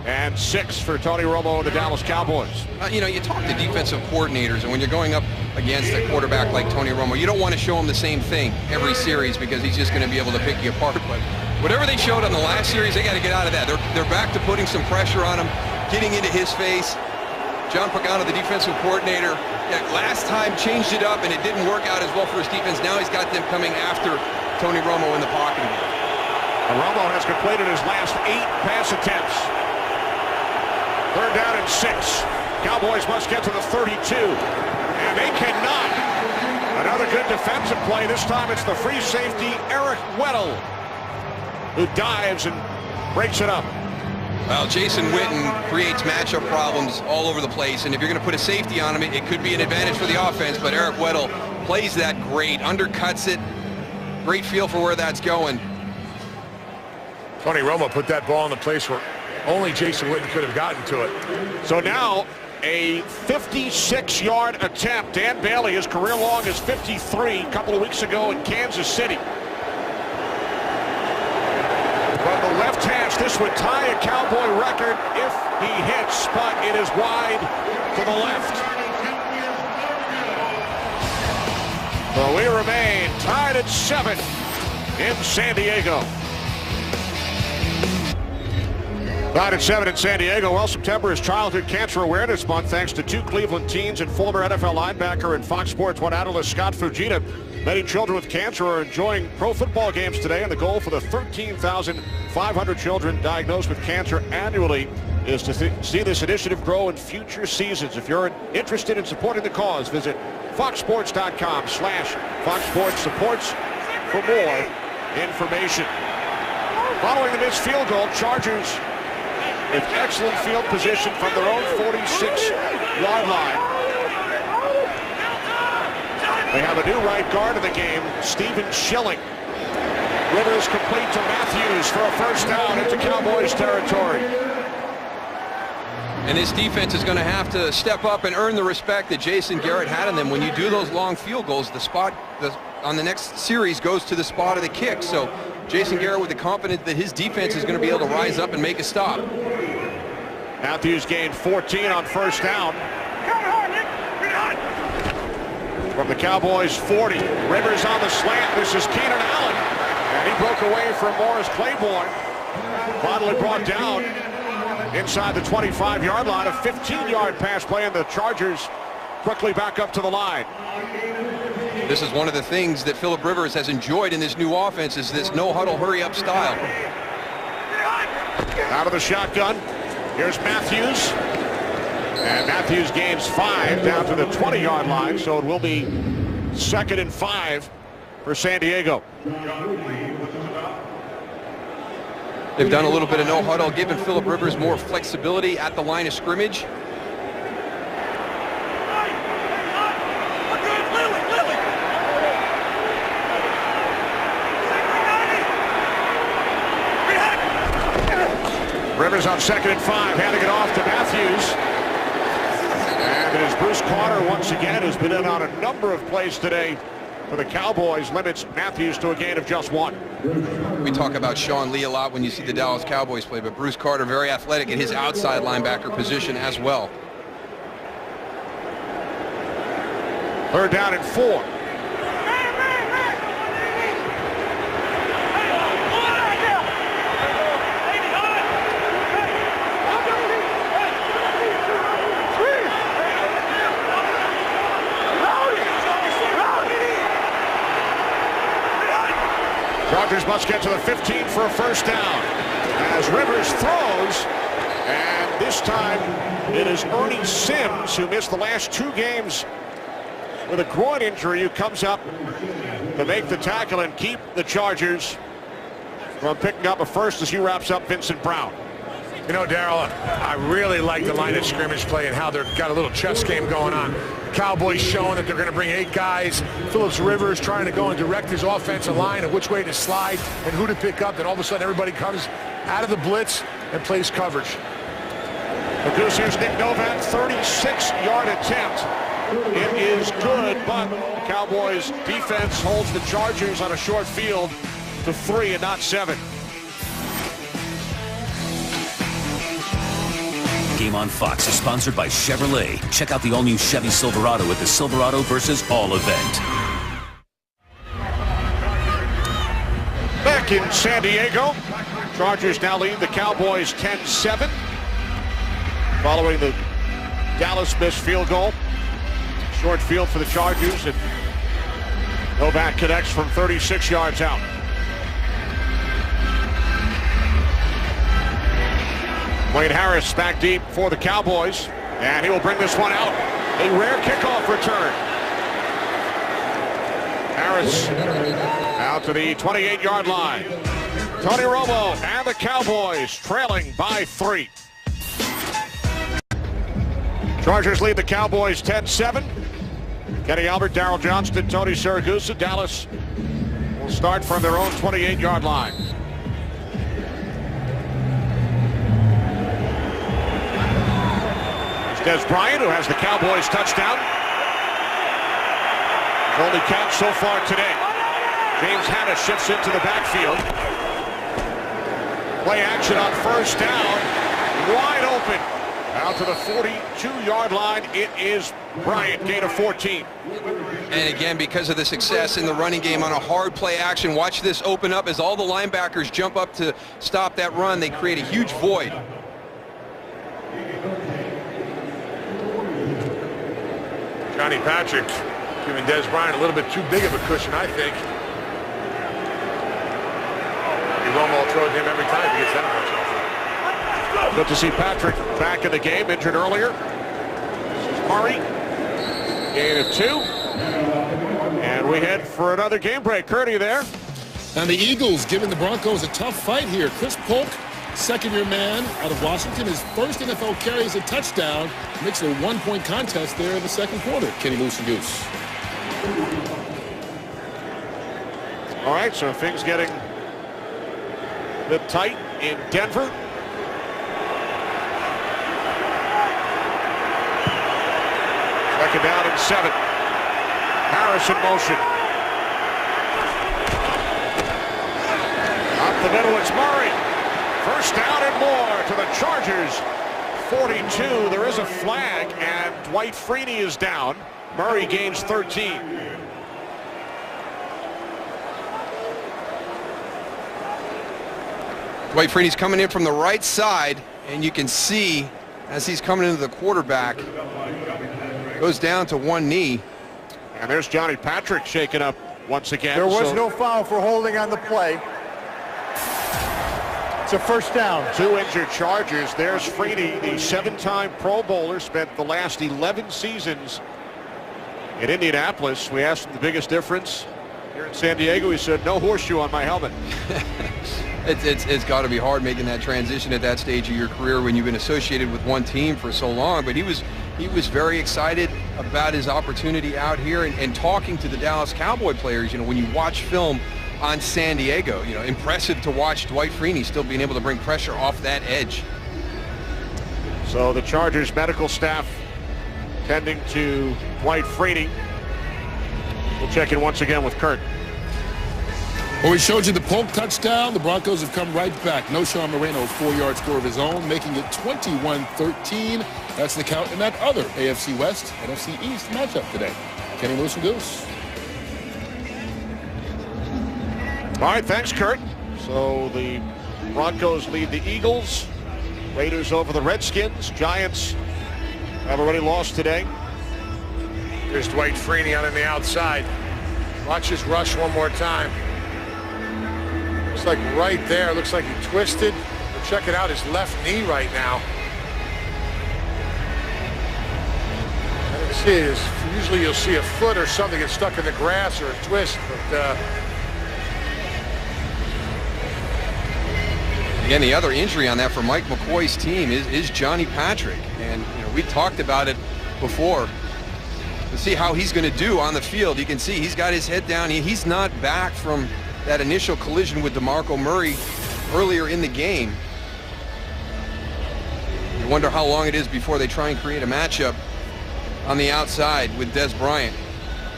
and 6 for Tony Romo and the Dallas Cowboys. You know, you talk to defensive coordinators, and when you're going up against a quarterback like Tony Romo, you don't want to show him the same thing every series because he's just going to be able to pick you apart. But whatever they showed on the last series, they got to get out of that. They're back to putting some pressure on him, getting into his face. John Pagano, the defensive coordinator, last time changed it up, and it didn't work out as well for his defense. Now he's got them coming after Tony Romo in the pocket. Romo has completed his last 8 pass attempts. Third down and 6. Cowboys must get to the 32, and they cannot. Another good defensive play. This time it's the free safety, Eric Weddle, who dives and breaks it up. Well, Jason Witten creates matchup problems all over the place, and if you're going to put a safety on him, it could be an advantage for the offense, but Eric Weddle plays that great, undercuts it. Great feel for where that's going. Tony Romo put that ball in the place where only Jason Witten could have gotten to it. So now a 56-yard attempt. Dan Bailey, his career long is 53 a couple of weeks ago in Kansas City. From the left hash, this would tie a Cowboy record if he hits, but it is wide to the left. So we remain tied at 7 in San Diego. Tied at 7 in San Diego. Well, September is Childhood Cancer Awareness Month, thanks to 2 Cleveland teens and former NFL linebacker and Fox Sports 1 analyst Scott Fujita. Many children with cancer are enjoying pro football games today, and the goal for the 13,500 children diagnosed with cancer annually is to see this initiative grow in future seasons. If you're interested in supporting the cause, visit foxsports.com/Fox Sports Supports for more information. Following the missed field goal, Chargers with excellent field position from their own 46-yard line. They have a new right guard in the game, Stephen Schilling. Rivers complete to Matthews for a first down into Cowboys territory. And this defense is going to have to step up and earn the respect that Jason Garrett had in them. When you do those long field goals, the spot on the next series goes to the spot of the kick. So Jason Garrett with the confidence that his defense is going to be able to rise up and make a stop. Matthews gained 14 on first down. From the Cowboys 40, Rivers on the slant. This is Keenan Allen, and he broke away from Morris Claiborne. Finally brought down inside the 25-yard line. A 15-yard pass play, and the Chargers quickly back up to the line. This is one of the things that Phillip Rivers has enjoyed in this new offense, is this no-huddle, hurry-up style. Out of the shotgun, here's Matthews. And Matthews gains 5 down to the 20-yard line, so it will be 2nd and 5 for San Diego. They've done a little bit of no huddle, giving Phillip Rivers more flexibility at the line of scrimmage. Rivers on 2nd and 5, handing it off to Matthews. And it is Bruce Carter once again, who's been in on a number of plays today for the Cowboys, limits Matthews to a gain of just 1. We talk about Sean Lee a lot when you see the Dallas Cowboys play, but Bruce Carter very athletic in his outside linebacker position as well. 3rd down and 4. Chargers must get to the 15 for a 1st down as Rivers throws, and this time it is Ernie Sims, who missed the last 2 games with a groin injury, who comes up to make the tackle and keep the Chargers from picking up a 1st as he wraps up Vincent Brown. You know, Darryl, I really like the line of scrimmage play and how they've got a little chess game going on. Cowboys showing that they're going to bring 8 guys. Phillips Rivers trying to go and direct his offensive line and which way to slide and who to pick up. Then all of a sudden everybody comes out of the blitz and plays coverage. The Goose, here's Nick Novak, 36-yard attempt. It is good, but the Cowboys defense holds the Chargers on a short field to 3 and not 7. Game on Fox is sponsored by Chevrolet. Check out the all-new Chevy Silverado at the Silverado versus All event. Back in San Diego, Chargers now lead the Cowboys 10-7 following the Dallas missed field goal. Short field for the Chargers, and Novak connects from 36 yards out. Wayne Harris back deep for the Cowboys, and he will bring this one out. A rare kickoff return. Harris out to the 28-yard line. Tony Romo and the Cowboys trailing by 3. Chargers lead the Cowboys 10-7. Kenny Albert, Darryl Johnston, Tony Siragusa. Dallas will start from their own 28-yard line. Des Bryant, who has the Cowboys touchdown. His only catch so far today. James Hanna shifts into the backfield. Play action on 1st down. Wide open. Out to the 42-yard line. It is Bryant, gain of 14. And again, because of the success in the running game on a hard play action, watch this open up as all the linebackers jump up to stop that run. They create a huge void. Johnny Patrick giving Des Bryant a little bit too big of a cushion, I think. Romo throws him every time he gets that much. Good to see Patrick back in the game, injured earlier. This is Murray, gain of 2. And we head for another game break. Kurt, are you there? And the Eagles giving the Broncos a tough fight here. Chris Polk, second-year man out of Washington, his first NFL carry is a touchdown. Makes it a 1-point contest there in the 2nd quarter. Kenny Moose and Goose. All right, so things getting a bit tight in Denver. Second down and 7. Harris in motion. Up the middle, it's Murray. 1st down and more to the Chargers. 42. There is a flag, and Dwight Freeney is down. Murray gains 13. Dwight Freeney's coming in from the right side, and you can see as he's coming into the quarterback, goes down to one knee. And there's Johnny Patrick shaken up once again. There was no foul for holding on the play. It's a first down. 2 injured Chargers. There's Freeney, the 7-time Pro Bowler, spent the last 11 seasons in Indianapolis. We asked him the biggest difference here in San Diego. He said, no horseshoe on my helmet. It's got to be hard making that transition at that stage of your career when you've been associated with one team for so long. But he was very excited about his opportunity out here and talking to the Dallas Cowboy players. You know, when you watch film on San Diego, you know, impressive to watch Dwight Freeney still being able to bring pressure off that edge. So the Chargers medical staff tending to Dwight Freeney. We'll check in once again with Kurt. Well, we showed you the Polk touchdown. The Broncos have come right back. No Sean Moreno, 4-yard score of his own, making it 21-13. That's the count in that other AFC West, NFC East matchup today. Kenny Lewis and Goose. All right, thanks, Kurt. So the Broncos lead the Eagles. Raiders over the Redskins. Giants have already lost today. Here's Dwight Freeney out on the outside. Watch his rush one more time. Looks like right there. Looks like he twisted. But check it out, his left knee right now. I didn't see it. Usually you'll see a foot or something get stuck in the grass or a twist, but Again, the other injury on that for Mike McCoy's team is Johnny Patrick. And you know, we talked about it before. To see how he's going to do on the field. You can see he's got his head down. He's not back from that initial collision with DeMarco Murray earlier in the game. You wonder how long it is before they try and create a matchup on the outside with Dez Bryant.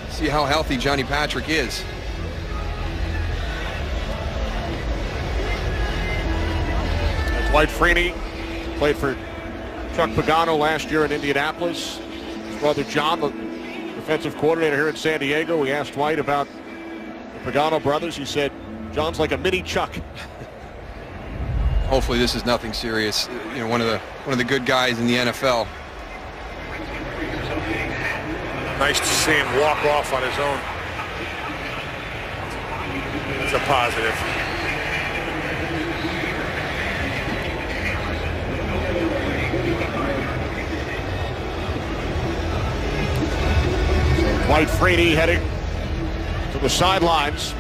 See how healthy Johnny Patrick is. Dwight Freeney played for Chuck Pagano last year in Indianapolis. His brother John, the defensive coordinator here in San Diego. We asked Dwight about the Pagano brothers. He said, John's like a mini Chuck. Hopefully this is nothing serious. You know, one of the good guys in the NFL. nice to see him walk off on his own. That's a positive. Dwight Freeney heading to the sidelines.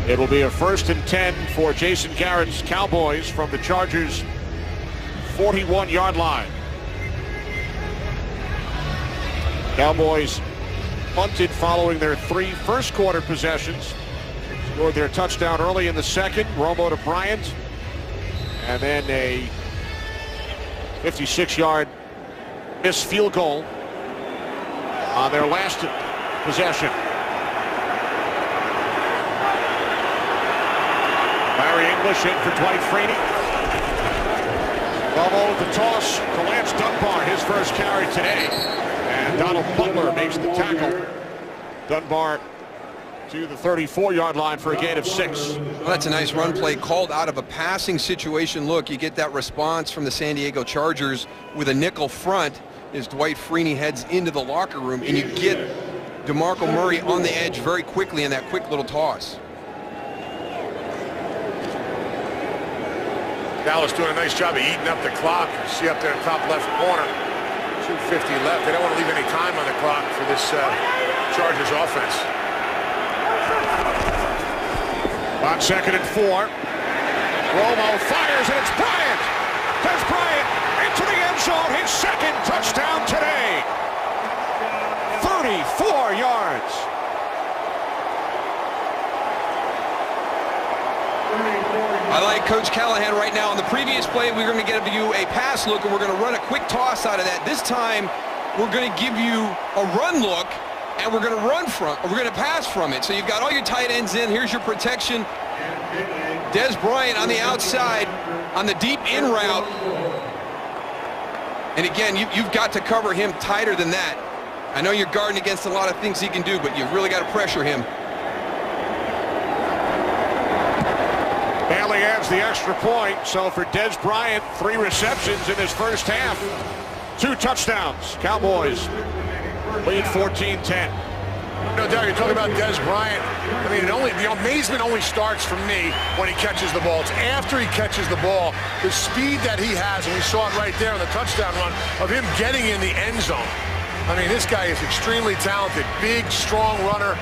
It'll be a 1st and 10 for Jason Garrett's Cowboys from the Chargers' 41-yard line. Cowboys punted following their 3 first-quarter possessions. Scored their touchdown early in the second. Romo to Bryant. And then a 56-yard missed field goal on their last possession. Larry English in for Dwight Freeney. Romo with the toss to Lance Dunbar, his first carry today. And Donald Butler makes the tackle. Dunbar to the 34-yard line for a gain of 6. Well, that's a nice run play called out of a passing situation. Look, you get that response from the San Diego Chargers with a nickel front as Dwight Freeney heads into the locker room, and you get DeMarco Murray on the edge very quickly in that quick little toss. Dallas doing a nice job of eating up the clock. You see up there in the top left corner, 2:50 left. They don't want to leave any time on the clock for this Chargers offense. On 2nd and 4. Romo fires, and it's Bryant. Dez Bryant into the end zone. His second touchdown today. 34 yards. I like Coach Callahan right now. On the previous play, we're going to give you a pass look, and we're going to run a quick toss out of that. This time, we're going to give you a run look, and we're going to pass from it. So you've got all your tight ends in. Here's your protection. Dez Bryant on the outside on the deep in route. And again, you've got to cover him tighter than that. I know you're guarding against a lot of things he can do, but you've really got to pressure him. Bailey adds the extra point. So for Dez Bryant, 3 receptions in his first half. 2 touchdowns. Cowboys lead 14-10. No doubt, you're talking about Dez Bryant. I mean, the amazement only starts for me when he catches the ball. It's after he catches the ball, the speed that he has, and we saw it right there on the touchdown run, of him getting in the end zone. I mean, this guy is extremely talented, big, strong runner.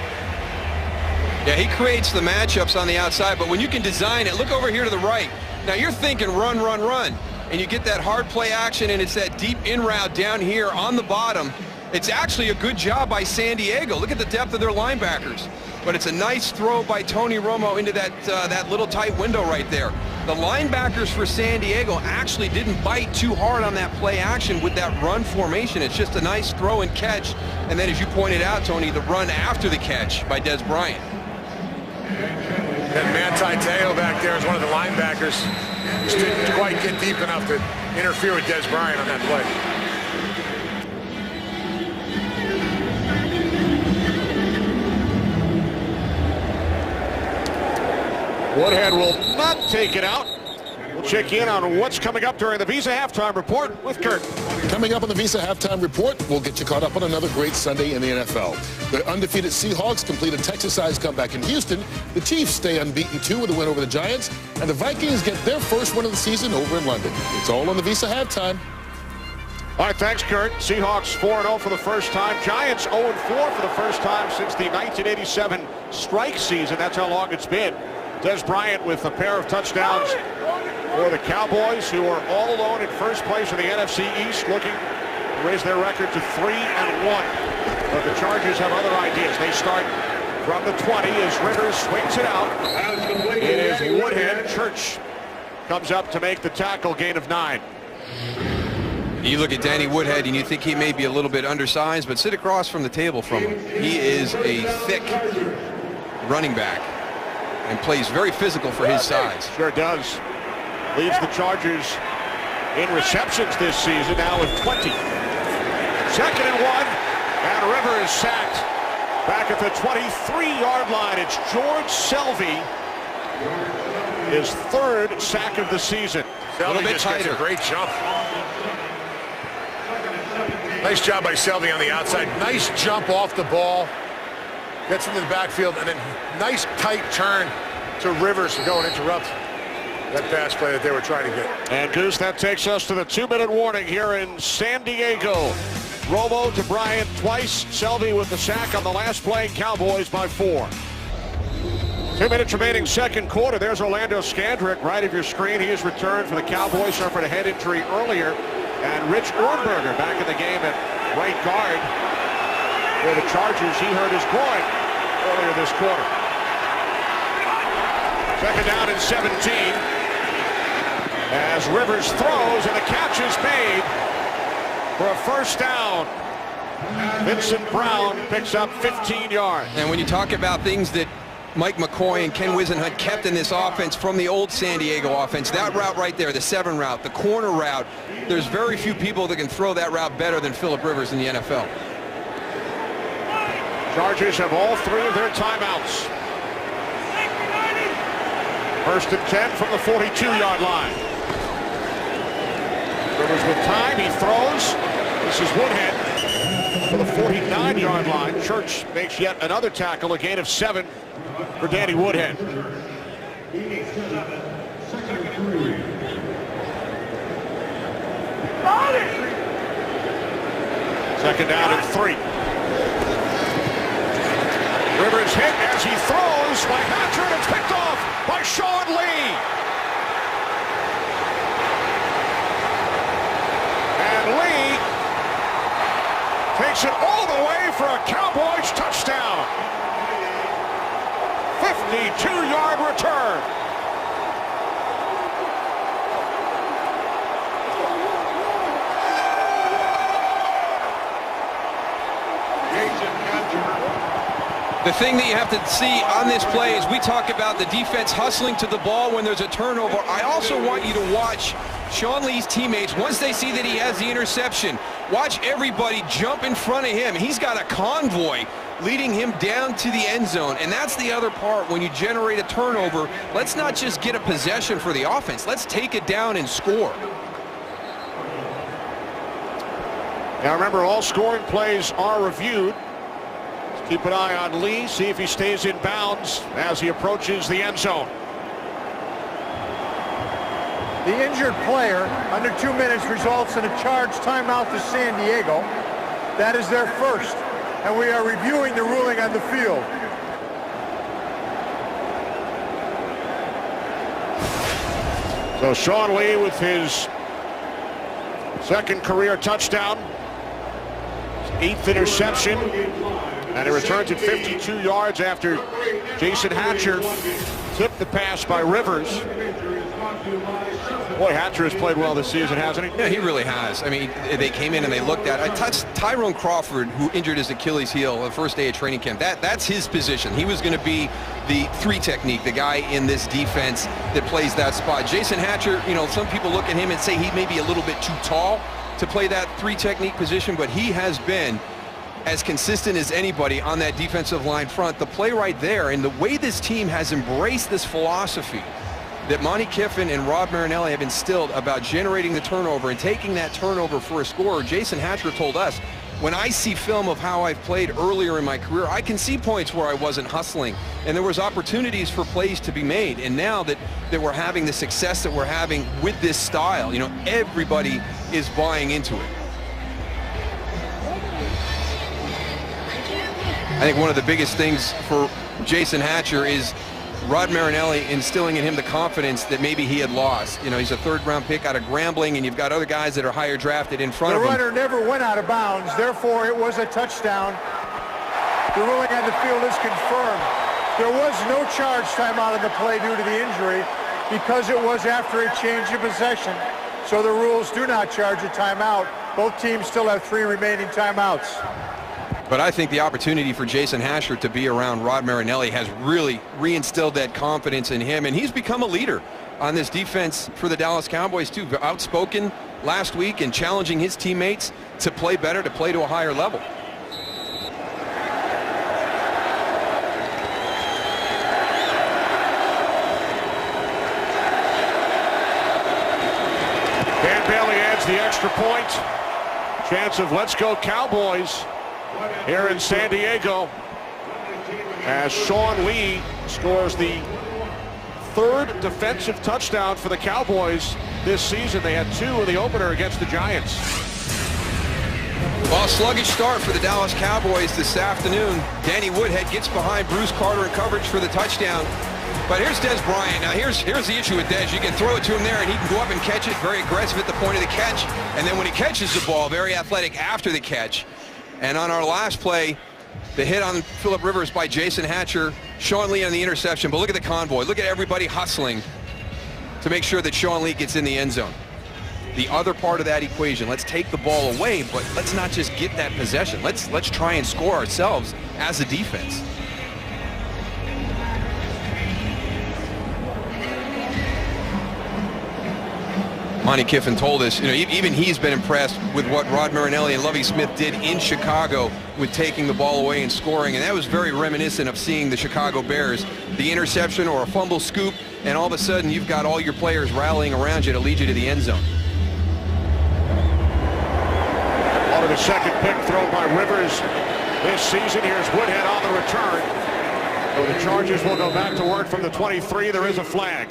Yeah, he creates the matchups on the outside, but when you can design it, look over here to the right. Now you're thinking run, run, run, and you get that hard play action, and it's that deep in route down here on the bottom. It's actually a good job by San Diego. Look at the depth of their linebackers. But it's a nice throw by Tony Romo into that little tight window right there. The linebackers for San Diego actually didn't bite too hard on that play action with that run formation. It's just a nice throw and catch. And then, as you pointed out, Tony, the run after the catch by Des Bryant. And Manti Te'o back there is one of the linebackers. Just didn't quite get deep enough to interfere with Des Bryant on that play. Woodhead will not take it out. We'll check in on what's coming up during the Visa Halftime Report with Kurt. Coming up on the Visa Halftime Report, we'll get you caught up on another great Sunday in the NFL. The undefeated Seahawks complete a Texas-sized comeback in Houston. The Chiefs stay unbeaten, too, with a win over the Giants. And the Vikings get their first win of the season over in London. It's all on the Visa Halftime. All right, thanks, Kurt. Seahawks 4-0 for the first time. Giants 0-4 for the first time since the 1987 strike season. That's how long it's been. Des Bryant with a pair of touchdowns for the Cowboys, who are all alone in first place in the NFC East, looking to raise their record to 3-1. But the Chargers have other ideas. They start from the 20 as Rivers swings it out. It is Woodhead. Church comes up to make the tackle, gain of 9. You look at Danny Woodhead and you think he may be a little bit undersized, but sit across from the table from him. He is a thick running back and plays very physical for his size. Sure does. Leads the Chargers in receptions this season, now with 20. 2nd and 1, and Rivers sacked back at the 23-yard line. It's George Selvey, his 3rd sack of the season. A little bit tighter. A great jump. Nice job by Selvey on the outside. Nice jump off the ball. Gets into the backfield, and then nice tight turn to Rivers to go and interrupt that pass play that they were trying to get. And Goose, that takes us to the 2-minute warning here in San Diego. Romo to Bryant twice. Selvey with the sack on the last play. Cowboys by 4. 2 minutes remaining, second quarter. There's Orlando Scandrick right of your screen. He has returned for the Cowboys, suffered a head injury earlier. And Rich Ornberger back in the game at right guard for the Chargers. He hurt his groin earlier this quarter. 2nd down and 17. As Rivers throws, and the catch is made for a first down. Vincent Brown picks up 15 yards. And when you talk about things that Mike McCoy and Ken Whisenhunt kept in this offense from the old San Diego offense, that route right there, the 7 route, the corner route, there's very few people that can throw that route better than Phillip Rivers in the NFL. Chargers have all 3 of their timeouts. 1st and 10 from the 42-yard line. Rivers with time, he throws. This is Woodhead for the 49-yard line. Church makes yet another tackle, a gain of 7 for Danny Woodhead. 2nd down and 3. Rivers hit as he throws by Hatcher. It's picked off by Sean Lee. And Lee takes it all the way for a Cowboys touchdown. 52-yard return. The thing that you have to see on this play is we talk about the defense hustling to the ball when there's a turnover. I also want you to watch Sean Lee's teammates, once they see that he has the interception, watch everybody jump in front of him. He's got a convoy leading him down to the end zone, and that's the other part. When you generate a turnover, let's not just get a possession for the offense. Let's take it down and score. Now remember, all scoring plays are reviewed. Keep an eye on Lee, see if he stays in bounds as he approaches the end zone. The injured player under 2 minutes results in a charge timeout to San Diego. That is their first, and we are reviewing the ruling on the field. So Sean Lee with his second career touchdown, 8th interception, and he returns it 52 yards after Jason Hatcher tipped the pass by Rivers. Boy, Hatcher has played well this season, hasn't he? Yeah, he really has. I mean, they came in and they looked at it. I touched Tyrone Crawford, who injured his Achilles heel the first day of training camp. That's his position. He was going to be the 3 technique, the guy in this defense that plays that spot. Jason Hatcher, you know, some people look at him and say he may be a little bit too tall to play that 3 technique position, but he has been as consistent as anybody on that defensive line front. The play right there, and the way this team has embraced this philosophy that Monty Kiffin and Rod Marinelli have instilled about generating the turnover and taking that turnover for a score. Jason Hatcher told us, when I see film of how I've played earlier in my career, I can see points where I wasn't hustling and there was opportunities for plays to be made. And now that we're having the success that we're having with this style, you know, everybody is buying into it. I think one of the biggest things for Jason Hatcher is Rod Marinelli instilling in him the confidence that maybe he had lost. You know, he's a 3rd-round pick out of Grambling, and you've got other guys that are higher drafted in front of him. The runner never went out of bounds, therefore it was a touchdown. The ruling on the field is confirmed. There was no charge timeout in the play due to the injury because it was after a change of possession. So the rules do not charge a timeout. Both teams still have 3 remaining timeouts. But I think the opportunity for Jason Hatcher to be around Rod Marinelli has really reinstilled that confidence in him, and he's become a leader on this defense for the Dallas Cowboys too. Outspoken last week and challenging his teammates to play better, to play to a higher level. Dan Bailey adds the extra point. Chance of let's go Cowboys here in San Diego as Sean Lee scores the 3rd defensive touchdown for the Cowboys this season. They had 2 in the opener against the Giants. Well, sluggish start for the Dallas Cowboys this afternoon. Danny Woodhead gets behind Bruce Carter in coverage for the touchdown. But here's Des Bryant. Now here's the issue with Des. You can throw it to him there and he can go up and catch it, very aggressive at the point of the catch. And then when he catches the ball, very athletic after the catch. And on our last play, the hit on Phillip Rivers by Jason Hatcher, Sean Lee on the interception. But look at the convoy. Look at everybody hustling to make sure that Sean Lee gets in the end zone. The other part of that equation, let's take the ball away, but let's not just get that possession. Let's try and score ourselves as a defense. Monty Kiffin told us, you know, even he's been impressed with what Rod Marinelli and Lovie Smith did in Chicago with taking the ball away and scoring, and that was very reminiscent of seeing the Chicago Bears, the interception or a fumble scoop, and all of a sudden you've got all your players rallying around you to lead you to the end zone. On to the second pick thrown by Rivers this season. Here's Woodhead on the return. So the Chargers will go back to work from the 23. There is a flag.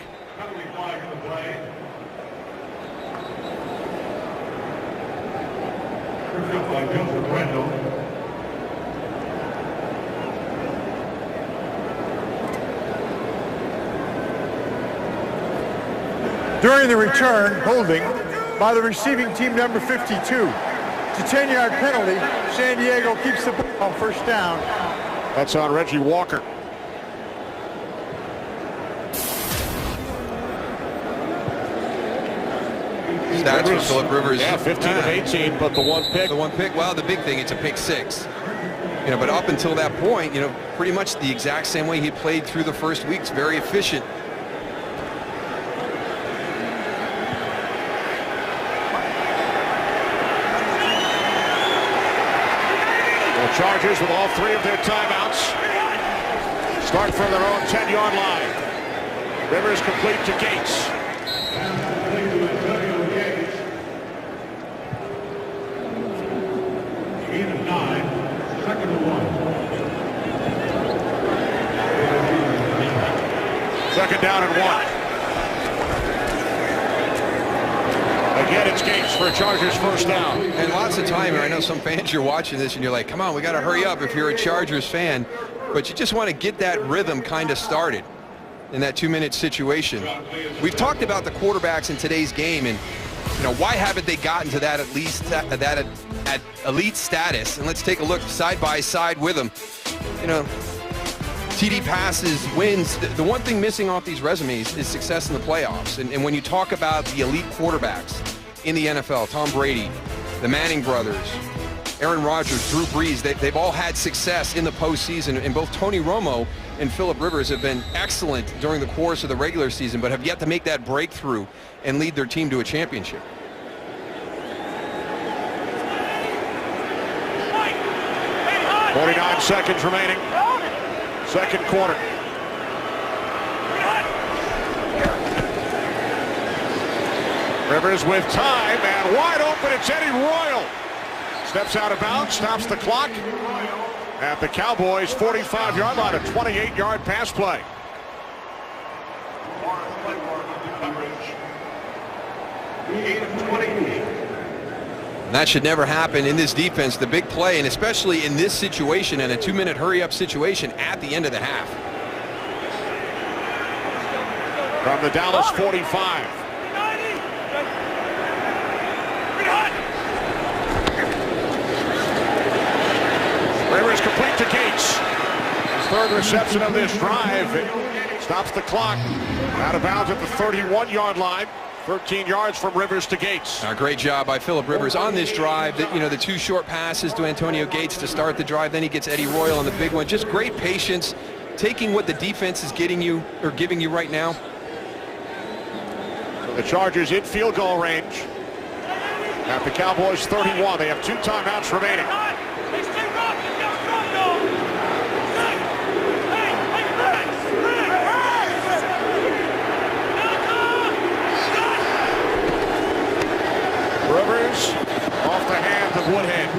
During the return, holding by the receiving team number 52. It's a 10-yard penalty. San Diego keeps the ball on 1st down. That's on Reggie Walker. Stats for Phillip Rivers. Yeah, 15 of 18, but the one pick. The one pick, well, the big thing, it's a pick 6. You know, but up until that point, you know, pretty much the exact same way he played through the first weeks, very efficient. The Chargers with all 3 of their timeouts start from their own 10-yard line. Rivers complete to Gates. Second down and 1. Again, it's Gates for a Chargers first down. And lots of time here. I know some fans, you're watching this and you're like, come on, we got to hurry up if you're a Chargers fan. But you just want to get that rhythm kind of started in that 2-minute situation. We've talked about the quarterbacks in today's game, and why haven't they gotten to that at elite status? And let's take a look side by side with them. TD passes, wins. The one thing missing off these resumes is success in the playoffs. And when you talk about the elite quarterbacks in the NFL, Tom Brady, the Manning brothers, Aaron Rodgers, Drew Brees, they've all had success in the postseason. And both Tony Romo and Phillip Rivers have been excellent during the course of the regular season, but have yet to make that breakthrough and lead their team to a championship. .49 seconds remaining. Second quarter. Rivers with time, and wide open, it's Eddie Royal. Steps out of bounds, stops the clock at the Cowboys' 45-yard line, a 28-yard pass play. That should never happen in this defense. The big play, and especially in this situation, and a 2-minute hurry-up situation at the end of the half. From the Dallas 45. Rivers complete to Gates. His third reception of this drive. It stops the clock. Out of bounds at the 31-yard line. 13 yards from Rivers to Gates. Great job by Phillip Rivers on this drive. The two short passes to Antonio Gates to start the drive. Then he gets Eddie Royal on the big one. Just great patience, taking what the defense is getting you or giving you right now. So the Chargers in field goal range at the Cowboys 31. They have 2 timeouts remaining. Rivers off the hands of Woodhead.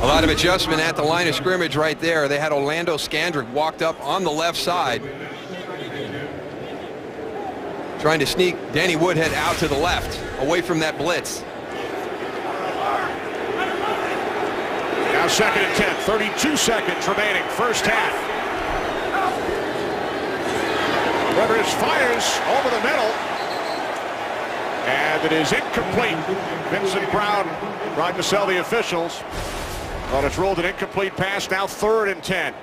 A lot of adjustment at the line of scrimmage right there. They had Orlando Scandrick walked up on the left side, trying to sneak Danny Woodhead out to the left, away from that blitz. Now second and 10, 32 seconds remaining, first half. Rivers fires over the middle, and it is incomplete. Vincent Brown trying to sell the officials, but it's ruled an incomplete pass. Now 3rd and 10.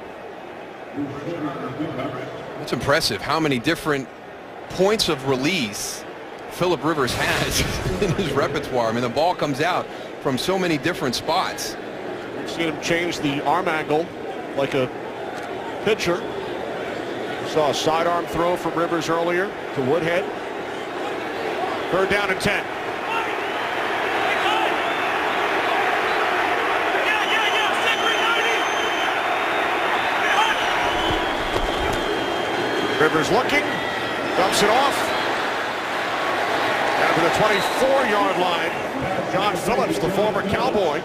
It's impressive how many different points of release Phillip Rivers has in his repertoire. I mean, the ball comes out from so many different spots. We've seen him change the arm angle like a pitcher. Saw a sidearm throw from Rivers earlier to Woodhead. 3rd down and 10. Rivers looking, dumps it off. Down to the 24-yard line. John Phillips, the former Cowboy.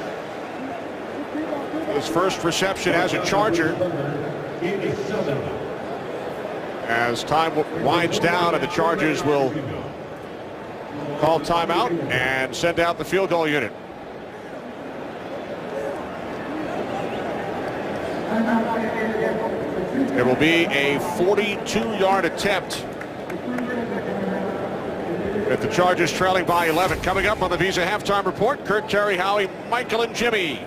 His first reception as a Charger. As time winds down, and the Chargers will call timeout and send out the field goal unit. It will be a 42-yard attempt with the Chargers trailing by 11. Coming up on the Visa Halftime Report, Kurt, Terry, Howie, Michael, and Jimmy.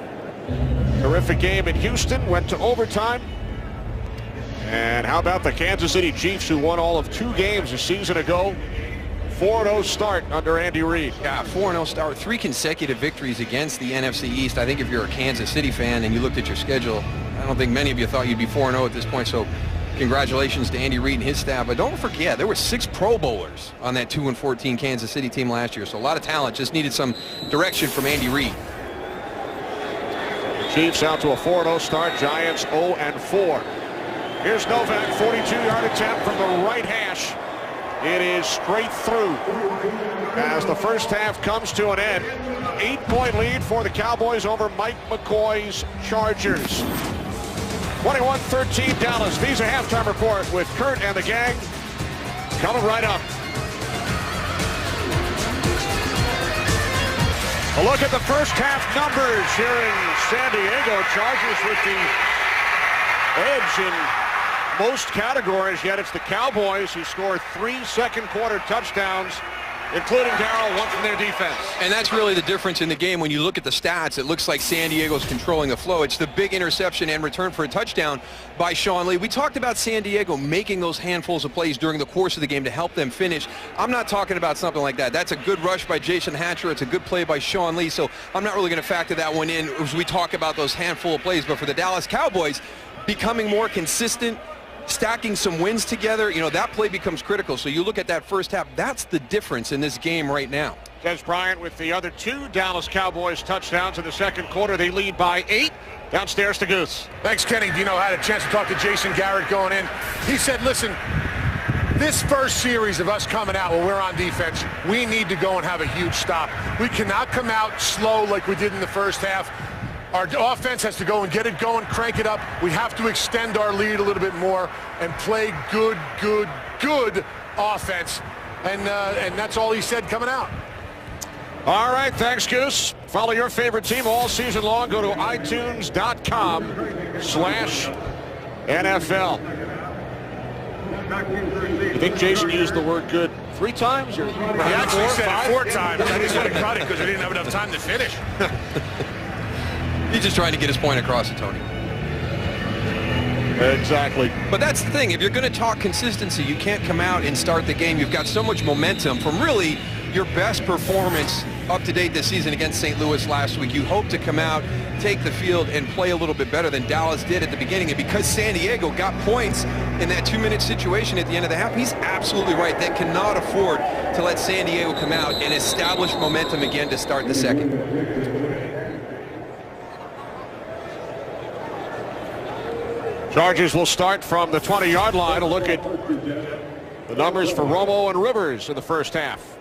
Terrific game in Houston, went to overtime. And how about the Kansas City Chiefs, who won all of 2 games a season ago? 4-0 start under Andy Reid. Yeah, 4-0 start, 3 consecutive victories against the NFC East. I think if you're a Kansas City fan and you looked at your schedule, I don't think many of you thought you'd be 4-0 at this point. So congratulations to Andy Reid and his staff. But don't forget, there were 6 Pro Bowlers on that 2-14 Kansas City team last year. So a lot of talent, just needed some direction from Andy Reid. Chiefs out to a 4-0 start. Giants 0-4. Here's Novak, 42-yard attempt from the right hash. It is straight through as the first half comes to an end. 8-point lead for the Cowboys over Mike McCoy's Chargers. 21-13 Dallas. Visa halftime report with Kurt and the gang coming right up. A look at the first half numbers here in San Diego. Chargers with the edge in most categories, yet it's the Cowboys who scored 3 second-quarter touchdowns, including Darryl, one from their defense. And that's really the difference in the game. When you look at the stats, it looks like San Diego's controlling the flow. It's the big interception and return for a touchdown by Sean Lee. We talked about San Diego making those handfuls of plays during the course of the game to help them finish. I'm not talking about something like that. That's a good rush by Jason Hatcher. It's a good play by Sean Lee, so I'm not really going to factor that one in as we talk about those handful of plays. But for the Dallas Cowboys, becoming more consistent, stacking some wins together, that play becomes critical. So you look at that first half, that's the difference in this game right now. Des Bryant with the other 2 Dallas Cowboys touchdowns in the second quarter. They lead by 8. Downstairs to Goose. Thanks, Kenny. Dino had a chance to talk to Jason Garrett going in. He said, listen, this first series of us coming out when we're on defense, we need to go and have a huge stop. We cannot come out slow like we did in the first half. Our offense has to go and get it going, crank it up. We have to extend our lead a little bit more and play good offense. And that's all he said coming out. All right, thanks, Goose. Follow your favorite team all season long. Go to itunes.com/NFL. You think Jason used the word good 3 times? Or he actually said it 4 times. I just want to cut it because I didn't have enough time to finish. He's just trying to get his point across to Tony. Exactly. But that's the thing. If you're going to talk consistency, you can't come out and start the game. You've got so much momentum from really your best performance up to date this season against St. Louis last week. You hope to come out, take the field, and play a little bit better than Dallas did at the beginning. And because San Diego got points in that 2-minute situation at the end of the half, he's absolutely right. They cannot afford to let San Diego come out and establish momentum again to start the second. Chargers will start from the 20-yard line. A look at the numbers for Romo and Rivers in the first half.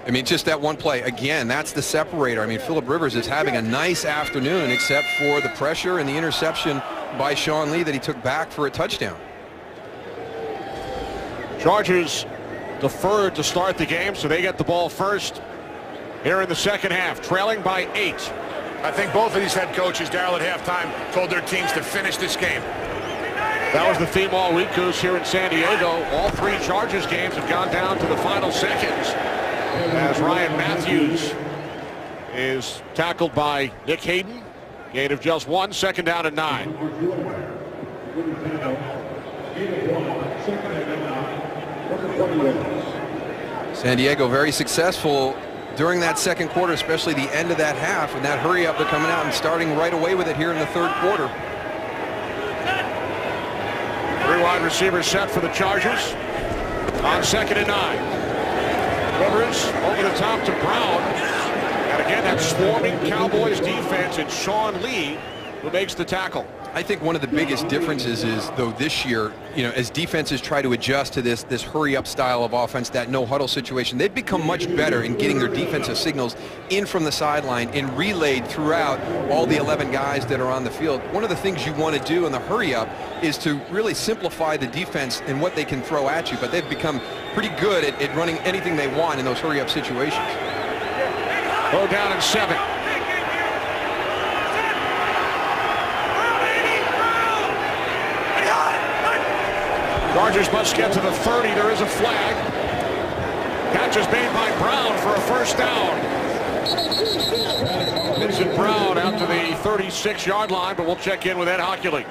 I mean, just that one play. Again, that's the separator. I mean, Phillip Rivers is having a nice afternoon except for the pressure and the interception by Sean Lee that he took back for a touchdown. Chargers deferred to start the game, so they get the ball first here in the second half, trailing by 8. I think both of these head coaches, Darryl, at halftime, told their teams to finish this game. That was the theme all week, Goose, here in San Diego. All 3 Chargers games have gone down to the final seconds as Ryan Matthews is tackled by Nick Hayden. Gain of just 1, second down and 9. San Diego very successful during that second quarter, especially the end of that half, and that hurry up, they're coming out and starting right away with it here in the third quarter. 3 wide receivers set for the Chargers on second and 9. Rivers over the top to Brown, and again that swarming Cowboys defense and Sean Lee who makes the tackle. I think one of the biggest differences is, though, this year, as defenses try to adjust to this hurry-up style of offense, that no-huddle situation, they've become much better in getting their defensive signals in from the sideline and relayed throughout all the 11 guys that are on the field. One of the things you want to do in the hurry-up is to really simplify the defense and what they can throw at you, but they've become pretty good at running anything they want in those hurry-up situations. Go down in 7. Chargers must get to the 30. There is a flag. Catch is made by Brown for a first down. Vincent Brown out to the 36-yard line, but we'll check in with Ed Hockley.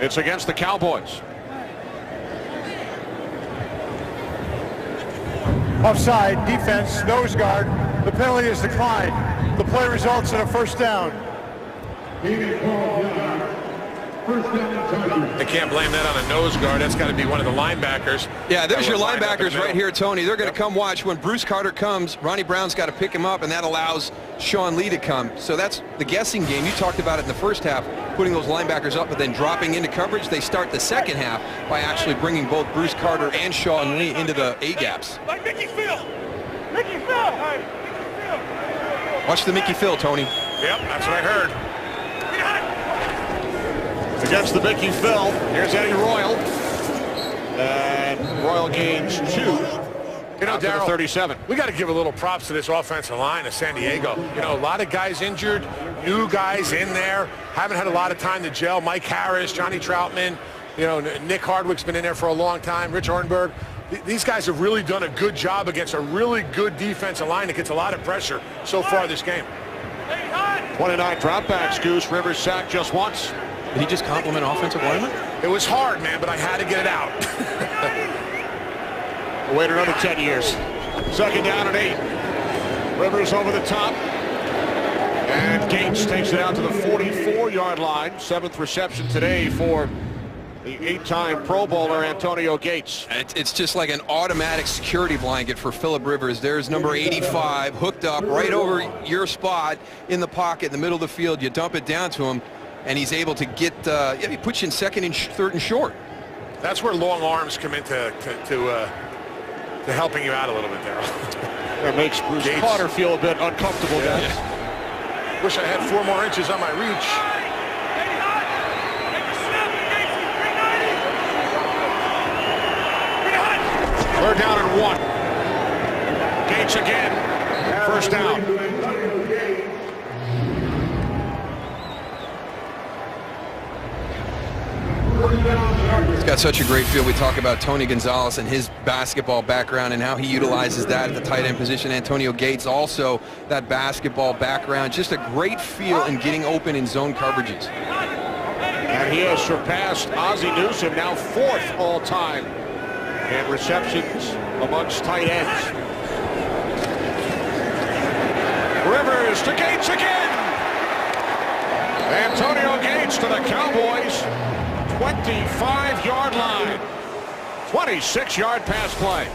It's against the Cowboys. Offside, defense, nose guard. The penalty is declined. The play results in a first down. Hey, I can't blame that on a nose guard. That's got to be one of the linebackers. Yeah, there's your linebackers right here, Tony. They're going to come watch. When Bruce Carter comes, Ronnie Brown's got to pick him up, and that allows Sean Lee to come. So that's the guessing game. You talked about it in the first half, putting those linebackers up, but then dropping into coverage. They start the second half by actually bringing both Bruce Carter and Sean Lee into the A-gaps. Like Mickey Phil. Mickey Phil. Watch the Mickey Phil, Tony. Yep, that's what I heard. Against the Mickey Phil, here's Eddie Royal. And Royal gains 2. You know, Darryl, 37. We got to give a little props to this offensive line of San Diego. You know, a lot of guys injured, new guys in there, haven't had a lot of time to gel. Mike Harris, Johnny Troutman, you know, Nick Hardwick's been in there for a long time, Rich Ornberg. These guys have really done a good job against a really good defensive line that gets a lot of pressure so far this game. 29 dropbacks, Goose. Rivers sacked just once. Did he just compliment offensive lineman? It was hard, man, but I had to get it out. We'll wait another 10 years. Second down and 8. Rivers over the top. And Gates takes it out to the 44-yard line. 7th reception today for the 8-time Pro Bowler Antonio Gates. It's just like an automatic security blanket for Phillip Rivers. There's number 85 hooked up right over your spot in the pocket in the middle of the field. You dump it down to him, and he's able to get, he puts you in second and third and short. That's where long arms come into to helping you out a little bit there. That makes Bruce Carter feel a bit uncomfortable. Yeah. Wish I had 4 more inches on my reach. Third down and 1. Gates again. First down. He's got such a great feel. We talk about Tony Gonzalez and his basketball background and how he utilizes that at the tight end position. Antonio Gates also that basketball background. Just a great feel in getting open in zone coverages. And he has surpassed Ozzie Newsome, now 4th all-time in receptions amongst tight ends. Rivers to Gates again. Antonio Gates to the Cowboys. 25-yard line. 26-yard pass play.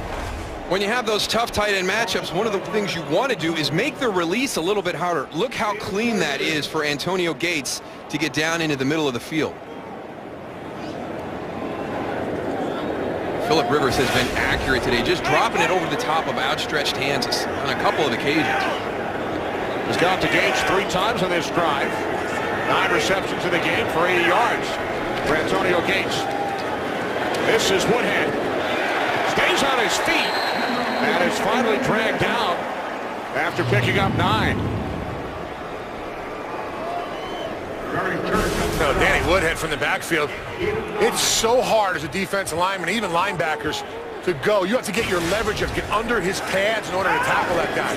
When you have those tough tight end matchups, one of the things you want to do is make the release a little bit harder. Look how clean that is for Antonio Gates to get down into the middle of the field. Phillip Rivers has been accurate today, just dropping it over the top of outstretched hands on a couple of occasions. He's got to Gates 3 times on this drive. 9 receptions in the game for 80 yards for Antonio Gates. This is Woodhead. Stays on his feet and is finally dragged down after picking up 9. No, Danny Woodhead from the backfield. It's so hard as a defensive lineman, even linebackers, to go. You have to get your leverage, you have to get under his pads in order to tackle that guy.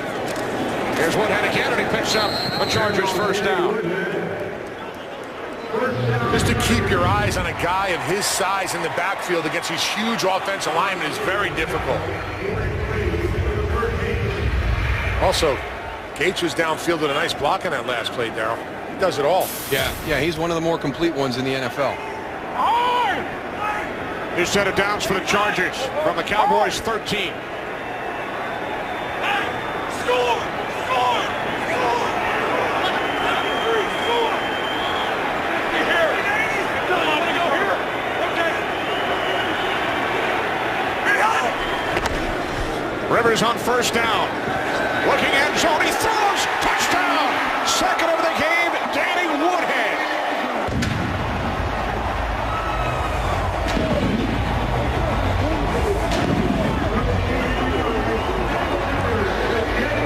Here's Woodhead again, and he picks up a Chargers first down. Just to keep your eyes on a guy of his size in the backfield against these huge offensive linemen is very difficult. Also, Gates was downfield with a nice block on that last play, Darryl. He does it all. Yeah, he's one of the more complete ones in the NFL. New set of downs for the Chargers from the Cowboys 13. Rivers on first down. Looking end zone, he throws. Touchdown. Second of the game, Danny Woodhead.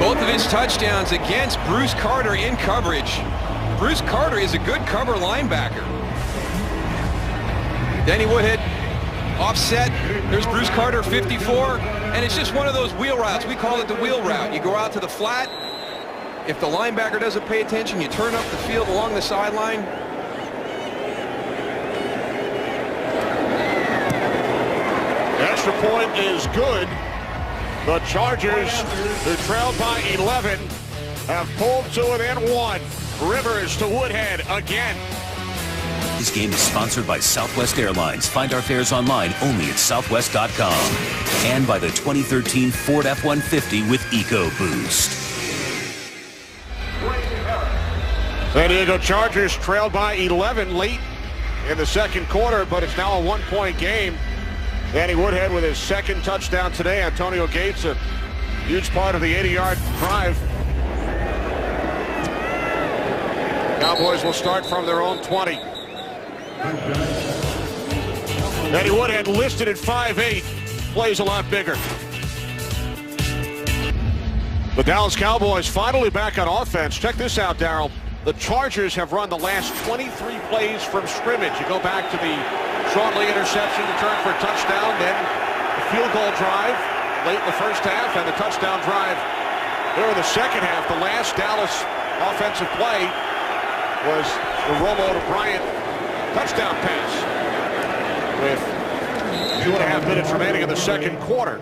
Both of his touchdowns against Bruce Carter in coverage. Bruce Carter is a good cover linebacker. Danny Woodhead offset. There's Bruce Carter, 54. And it's just one of those wheel routes. We call it the wheel route. You go out to the flat. If the linebacker doesn't pay attention, you turn up the field along the sideline. The extra point is good. The Chargers, who trailed by 11, have pulled to within 1. Rivers to Woodhead again. Today's game is sponsored by Southwest Airlines. Find our fares online only at southwest.com. And by the 2013 Ford F-150 with EcoBoost. San Diego Chargers trailed by 11 late in the second quarter, but it's now a one-point game. Danny Woodhead with his second touchdown today. Antonio Gates, a huge part of the 80-yard drive. Cowboys will start from their own 20. Danny Woodhead listed at 5'8", plays a lot bigger. The Dallas Cowboys finally back on offense. Check this out, Darryl. The Chargers have run the last 23 plays from scrimmage. You go back to the Sean Lee interception, return for a touchdown, then the field goal drive late in the first half, and the touchdown drive here in the second half. The last Dallas offensive play was the Romo to Bryant touchdown pass with 2.5 minutes remaining in the second quarter.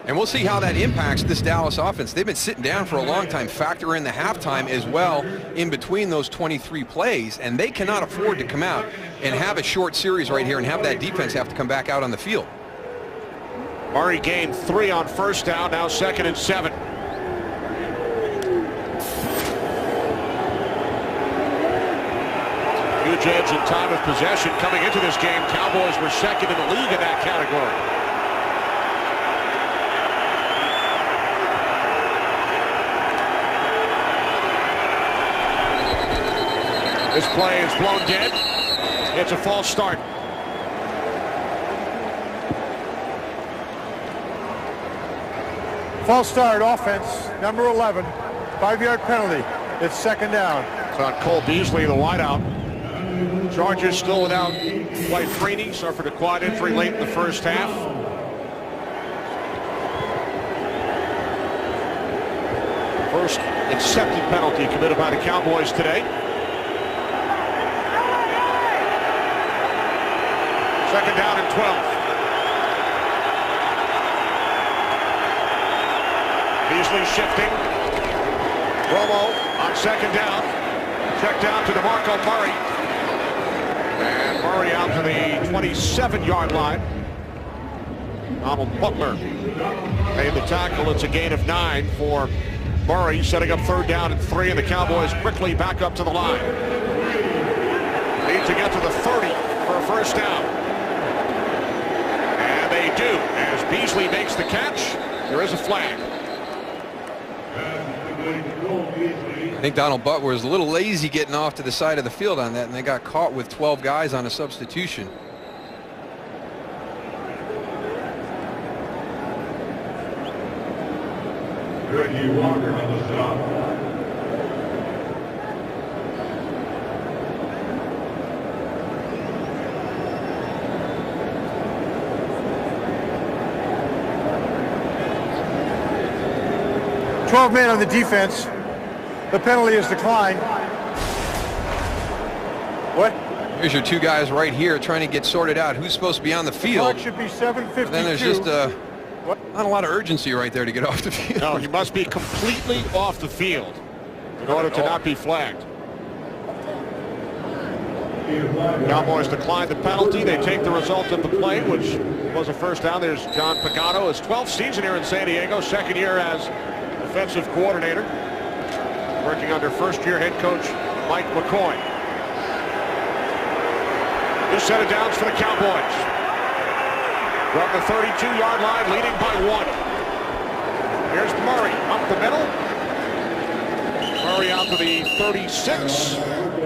And we'll see how that impacts this Dallas offense. They've been sitting down for a long time. Factor in the halftime as well in between those 23 plays, and they cannot afford to come out and have a short series right here and have that defense have to come back out on the field. Murray gained 3 on first down, now 2nd and 7. Huge edge in time of possession coming into this game. Cowboys were second in the league in that category. This play is blown dead. It's a false start. False start offense, number 11. 5-yard penalty. It's second down. It's on Cole Beasley, the wideout. Chargers still without Dwight Freeney, suffered a quad injury late in the first half. First accepted penalty committed by the Cowboys today. Second down and 12. Beasley shifting. Romo on second down. Check down to DeMarco Murray. And Murray out to the 27-yard line. Donald Butler made the tackle. It's a gain of 9 for Murray, setting up third down and 3, and the Cowboys quickly back up to the line. Need to get to the 30 for a first down. They do, as Beasley makes the catch. There is a flag. I think Donald Butler was a little lazy getting off to the side of the field on that, and they got caught with 12 guys on a substitution. Ricky Walker on the stop. 12 men on the defense. The penalty is declined. What? Here's your 2 guys right here trying to get sorted out. Who's supposed to be on the field? Clock should be 7:52. Then there's just not a lot of urgency right there to get off the field. No, he must be completely off the field in order to not be flagged. Cowboys decline the penalty. They take the result of the play, which was a first down. There's John Pagano, his 12th season here in San Diego, second year as offensive coordinator, working under first-year head coach Mike McCoy. New set of downs for the Cowboys. From the 32-yard line, leading by 1. Here's Murray up the middle. Murray out to the 36.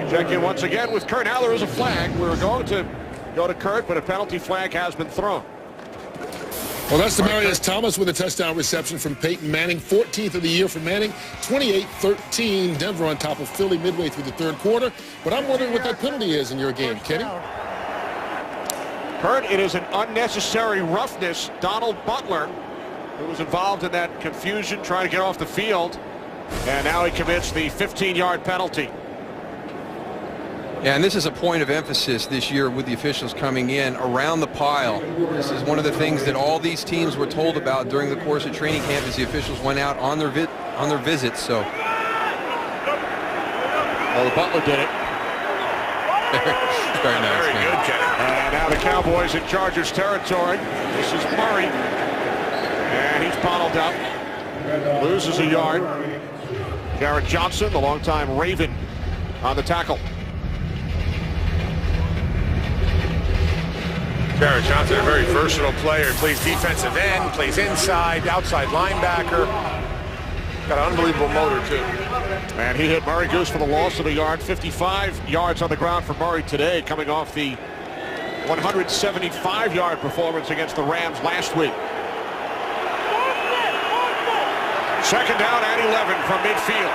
Check in once again with Kurt. Now there is a flag. We were going to go to Kurt, but a penalty flag has been thrown. Well, that's Demaryius Thomas with a touchdown reception from Peyton Manning. 14th of the year for Manning. 28-13, Denver on top of Philly midway through the third quarter. But I'm wondering what that penalty is in your game, Kenny. Kurt, it is an unnecessary roughness. Donald Butler, who was involved in that confusion trying to get off the field, and now he commits the 15-yard penalty. Yeah, and this is a point of emphasis this year with the officials coming in around the pile. This is one of the things that all these teams were told about during the course of training camp as the officials went out on their visits. So, well, the Butler did it. Very nice. Very good, Kenny. And now the Cowboys in Chargers territory. This is Murray. And he's bottled up. Loses a yard. Garrett Johnson, the longtime Raven, on the tackle. Garrett Johnson, a very versatile player. Plays defensive end, plays inside, outside linebacker. Got an unbelievable motor, too. And he hit Murray Goose for the loss of a yard. 55 yards on the ground for Murray today, coming off the 175-yard performance against the Rams last week. Second down and 11 from midfield.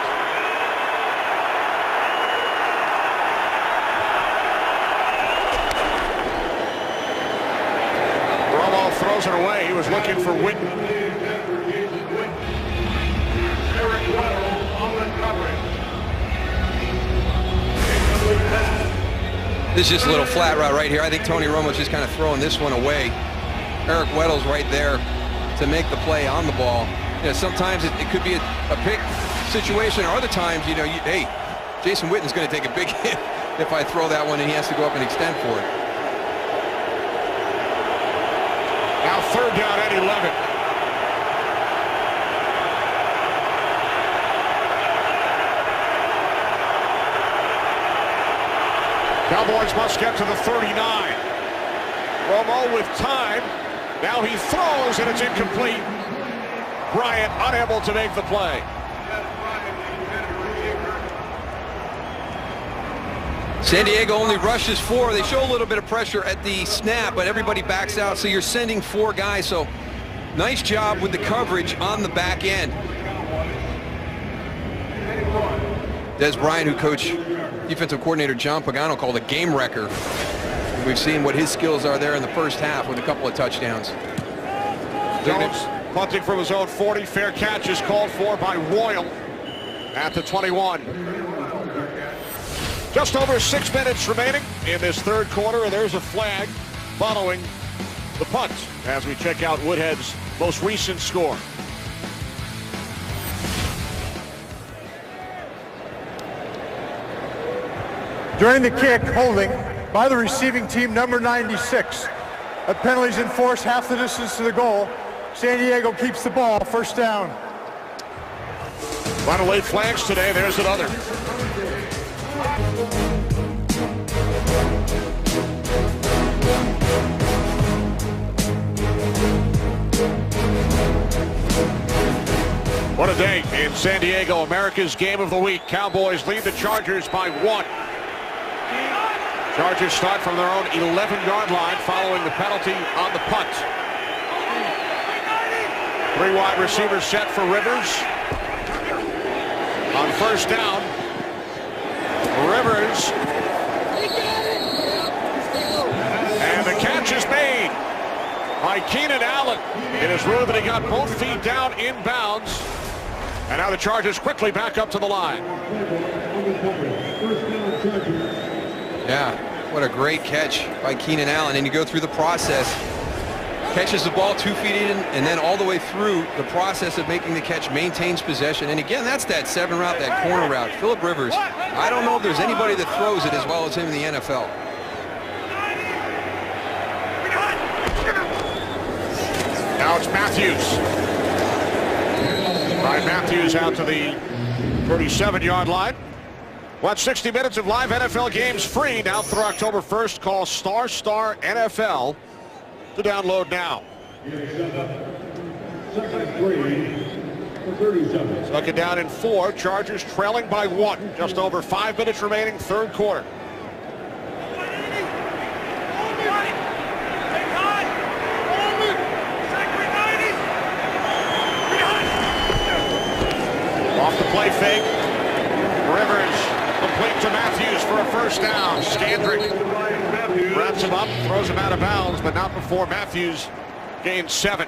Romo throws it away. He was looking for Witten. This is just a little flat route right here. I think Tony Romo's just kind of throwing this one away. Eric Weddle's right there to make the play on the ball. You know, sometimes it could be a pick situation, or other times, you know, hey, Jason Witten's going to take a big hit if I throw that one and he has to go up and extend for it. Now third down and 11. Cowboys must get to the 39. Romo with time. Now he throws and it's incomplete. Bryant unable to make the play. San Diego only rushes 4. They show a little bit of pressure at the snap, but everybody backs out, so you're sending 4 guys. So nice job with the coverage on the back end. Des Bryant, who coach defensive coordinator John Pagano called a game wrecker. We've seen what his skills are there in the first half with a couple of touchdowns. Jones punting from his own 40. Fair catch is called for by Royal at the 21. Just over 6 minutes remaining in this third quarter, and there's a flag following the punt as we check out Woodhead's most recent score. During the kick, holding by the receiving team, number 96. A penalty's enforced half the distance to the goal. San Diego keeps the ball, first down. A lot of late flags today. There's another. What a day in San Diego. America's game of the week. Cowboys lead the Chargers by 1. Chargers start from their own 11-yard line following the penalty on the punt. 3 wide receivers set for Rivers. On first down, Rivers. And the catch is made by Keenan Allen. It is ruled that he got both feet down inbounds. And now the Chargers quickly back up to the line. Yeah, what a great catch by Keenan Allen. And you go through the process. Catches the ball 2 feet in, and then all the way through the process of making the catch, maintains possession. And again, that's that 7 route, that corner route. Phillip Rivers, I don't know if there's anybody that throws it as well as him in the NFL. Now it's Matthews. Ryan Matthews out to the 37-yard line. Watch 60 minutes of live NFL games free now through October 1st. Call Star NFL to download now. Second down and 4. Chargers trailing by 1. Just over 5 minutes remaining, third quarter. Off the play fake. Rivers complete to Matthews for a first down. Scandrick wraps him up, throws him out of bounds, but not before Matthews gains 7.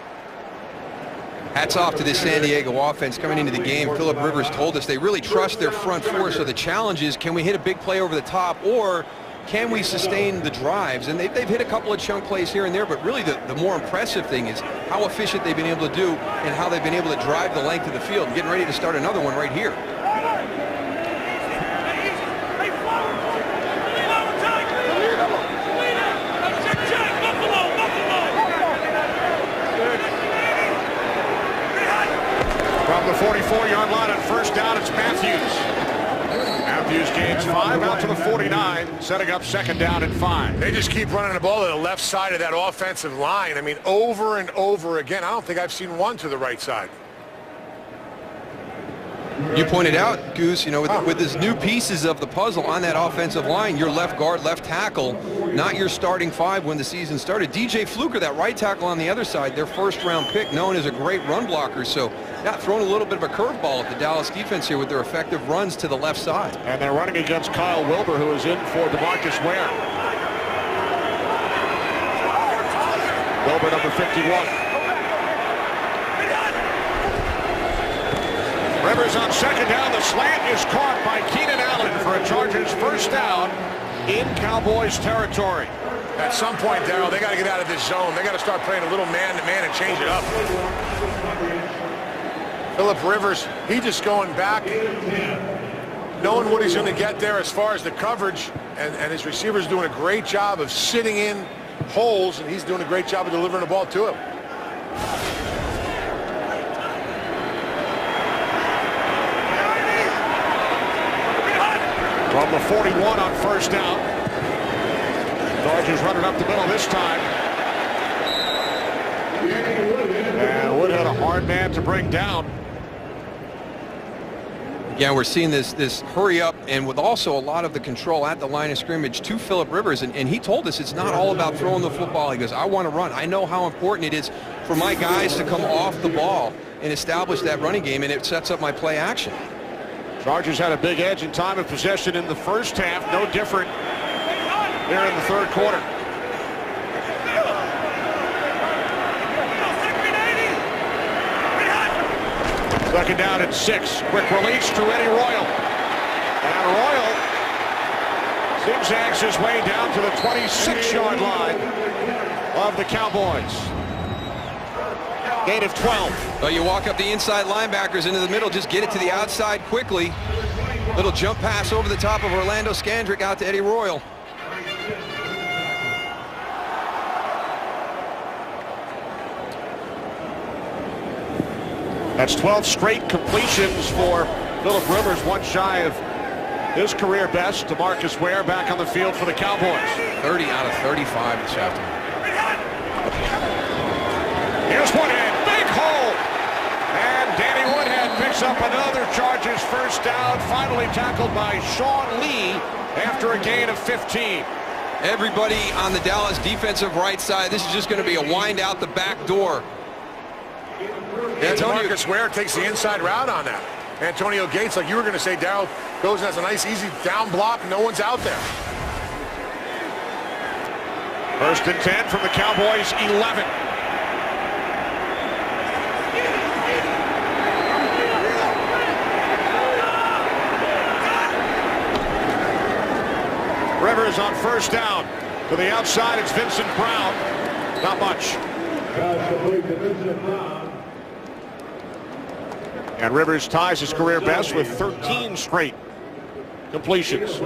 Hats off to this San Diego offense coming into the game. Phillip Rivers told us they really trust their front four, so the challenge is, can we hit a big play over the top, or can we sustain the drives? And they've hit a couple of chunk plays here and there, but really the more impressive thing is how efficient they've been able to do and how they've been able to drive the length of the field. Getting ready to start another one right here. 44-yard line on first down. It's Matthews. Matthews gains 5 out to the 49, setting up second down and 5. They just keep running the ball to the left side of that offensive line. I mean, over and over again. I don't think I've seen one to the right side. You pointed out, Goose, you know, with his new pieces of the puzzle on that offensive line, your left guard, left tackle, not your starting 5 when the season started. DJ Fluker, that right tackle on the other side, their first-round pick, known as a great run blocker. So, yeah, throwing a little bit of a curveball at the Dallas defense here with their effective runs to the left side. And they're running against Kyle Wilbur, who is in for DeMarcus Ware. Wilbur, number 51. Rivers on second down. The slant is caught by Keenan Allen for a Chargers first down in Cowboys territory. At some point, Darryl, they got to get out of this zone. They got to start playing a little man-to-man and change it up. Phillip Rivers, he just going back, knowing what he's going to get there as far as the coverage, and his receivers doing a great job of sitting in holes, and he's doing a great job of delivering the ball to him. From the 41 on first down. Chargers running up the middle this time. And Wood had a hard man to bring down. Yeah, we're seeing this hurry up, and with also a lot of the control at the line of scrimmage to Phillip Rivers, and he told us it's not all about throwing the football. He goes, I want to run. I know how important it is for my guys to come off the ball and establish that running game, and it sets up my play action. Chargers had a big edge in time of possession in the first half. No different there in the third quarter. Second down and 6. Quick release to Eddie Royal. And Royal zigzags his way down to the 26-yard line of the Cowboys. Gain of 12. Well, you walk up the inside linebackers into the middle, just get it to the outside quickly. Little jump pass over the top of Orlando Scandrick out to Eddie Royal. That's 12 straight completions for Phillip Rivers, one shy of his career best. DeMarcus Ware back on the field for the Cowboys. 30 out of 35 this afternoon. Here's Woodhead, big hole. And Danny Woodhead picks up another Chargers first down, finally tackled by Sean Lee after a gain of 15. Everybody on the Dallas defensive right side, this is just going to be a wind out the back door. DeMarcus Ware takes the inside route on that. Antonio Gates, like you were going to say, Darryl, goes and has a nice, easy down block. No one's out there. First and 10 from the Cowboys, 11. Rivers on first down. To the outside, it's Vincent Brown. Not much. And Rivers ties his career best with 13 straight completions.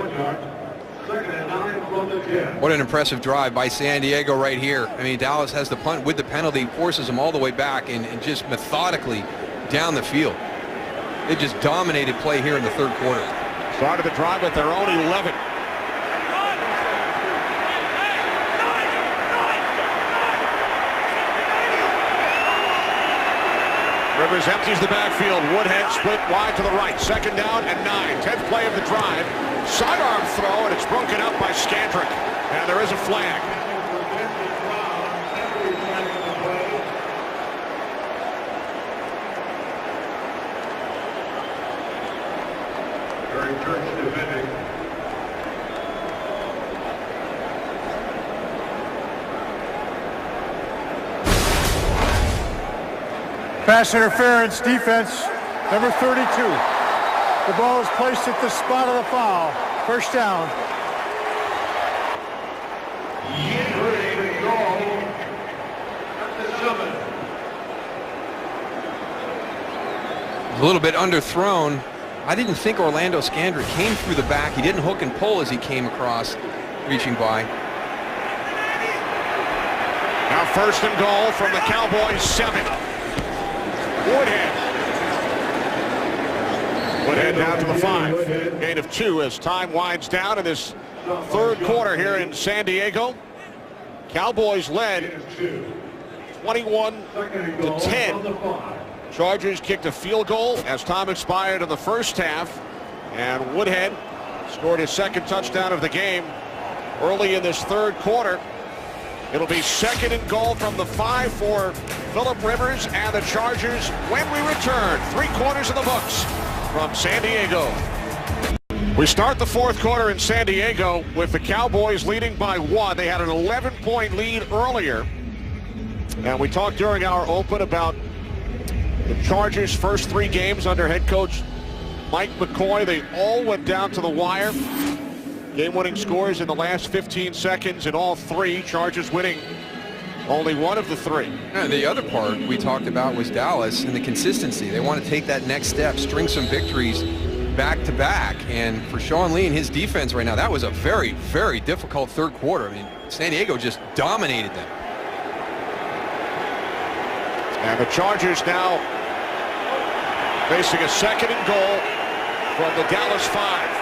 What an impressive drive by San Diego right here. I mean, Dallas has the punt with the penalty, forces them all the way back and just methodically down the field. They just dominated play here in the third quarter. Started the drive at their own 11. Rivers empties the backfield. Woodhead split wide to the right. Second down and 9. 10th play of the drive. Sidearm throw, and it's broken up by Scandrick. And there is a flag. Pass interference, defense, number 32. The ball is placed at the spot of the foul. First down. A little bit underthrown. I didn't think Orlando Scandrick came through the back. He didn't hook and pull as he came across, reaching by. Now first and goal from the Cowboys 7. Woodhead Woodhead down to the 5. Gain of 2 as time winds down in this third quarter here in San Diego. Cowboys led 21-10. Chargers kicked a field goal as time expired in the first half, and Woodhead scored his second touchdown of the game early in this third quarter. It'll be second and goal from the 5 for Phillip Rivers and the Chargers when we return. 3 quarters in the books from San Diego. We start the fourth quarter in San Diego with the Cowboys leading by 1. They had an 11-point lead earlier. And we talked during our open about the Chargers' first 3 games under head coach Mike McCoy. They all went down to the wire. Game-winning scores in the last 15 seconds in all 3. Chargers winning only 1 of the 3. And the other part we talked about was Dallas and the consistency. They want to take that next step, string some victories back-to-back. And for Sean Lee and his defense right now, that was a very, very difficult third quarter. I mean, San Diego just dominated them. And the Chargers now facing a second and goal from the Dallas 5.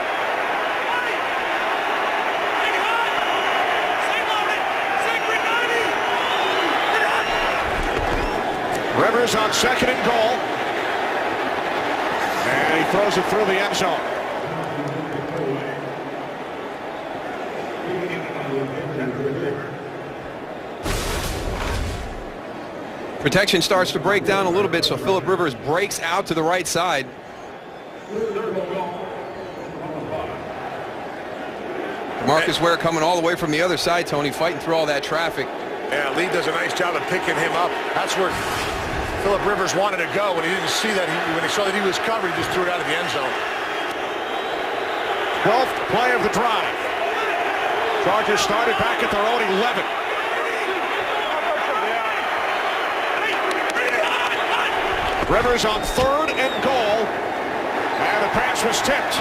Rivers on second and goal. And he throws it through the end zone. Protection starts to break down a little bit, so Phillip Rivers breaks out to the right side. Marcus Ware coming all the way from the other side, Tony, fighting through all that traffic. Yeah, Lee does a nice job of picking him up. That's where Phillip Rivers wanted to go. When he didn't see that, when he saw that he was covered, he just threw it out of the end zone. 12th play of the drive. Chargers started back at their own 11. Rivers on third and goal, and the pass was tipped.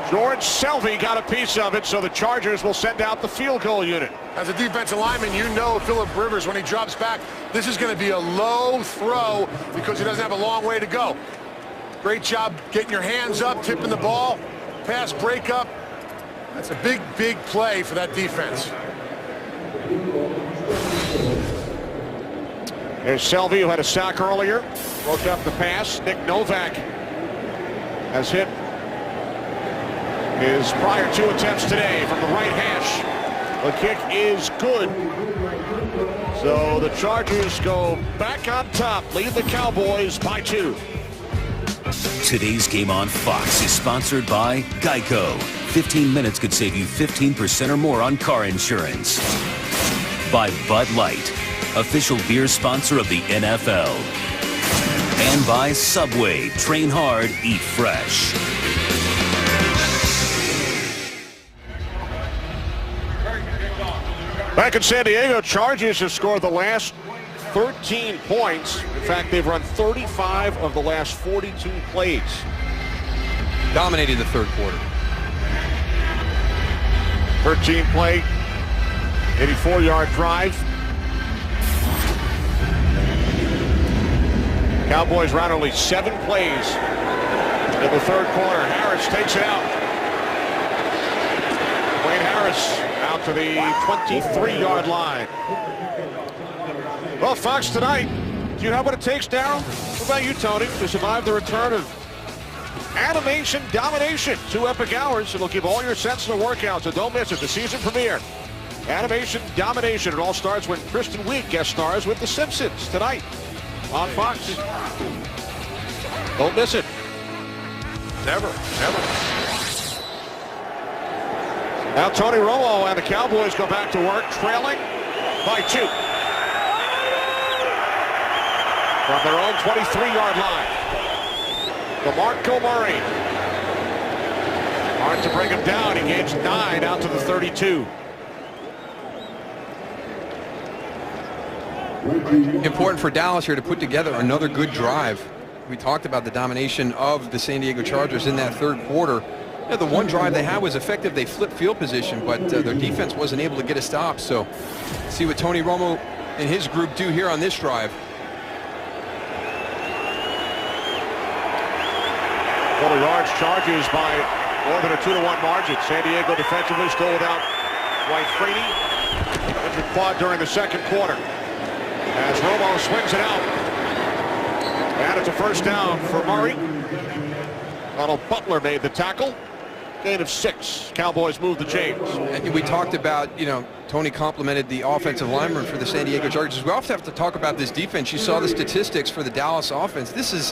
George Selvey got a piece of it, so the Chargers will send out the field goal unit. As a defensive lineman, you know Phillip Rivers, when he drops back, this is going to be a low throw because he doesn't have a long way to go. Great job getting your hands up, tipping the ball, pass breakup. That's a big, big play for that defense. There's Selvey, who had a sack earlier, broke up the pass. Nick Novak has hit his prior 2 attempts today from the right hash. The kick is good. So the Chargers go back on top, lead the Cowboys by 2. Today's game on Fox is sponsored by Geico. 15 minutes could save you 15% or more on car insurance. By Bud Light, official beer sponsor of the NFL. And by Subway, train hard, eat fresh. Back in San Diego, Chargers have scored the last 13 points. In fact, they've run 35 of the last 42 plays. Dominated the third quarter. 13-play, 84-yard drive. Cowboys ran only 7 plays in the third quarter. Harris takes it out. Wayne Harris out to the 23-yard line. Well, Fox, tonight, do you have what it takes, Darryl? What about you, Tony, to survive the return of Animation Domination? 2 epic hours. It'll give all your sense in the workout, so don't miss it. The season premiere. Animation Domination. It all starts when Kristen Wiig guest stars with The Simpsons tonight on Fox. Don't miss it. Never, never. Now Tony Romo and the Cowboys go back to work, trailing by 2. From their own 23-yard line. DeMarco Murray. Hard to bring him down. He gains 9 out to the 32. Important for Dallas here to put together another good drive. We talked about the domination of the San Diego Chargers in that third quarter. Yeah, the one drive they had was effective. They flipped field position, but their defense wasn't able to get a stop. So see what Tony Romo and his group do here on this drive. yards. Chargers by more than a 2-1 margin. San Diego defensively still without Dwight Freeney. Injured quad during the second quarter. As Romo swings it out. And it's a first down for Murray. Donald Butler made the tackle. Gain of 6. Cowboys move the chains. And we talked about, Tony complimented the offensive lineman for the San Diego Chargers. We also have to talk about this defense. You saw the statistics for the Dallas offense. This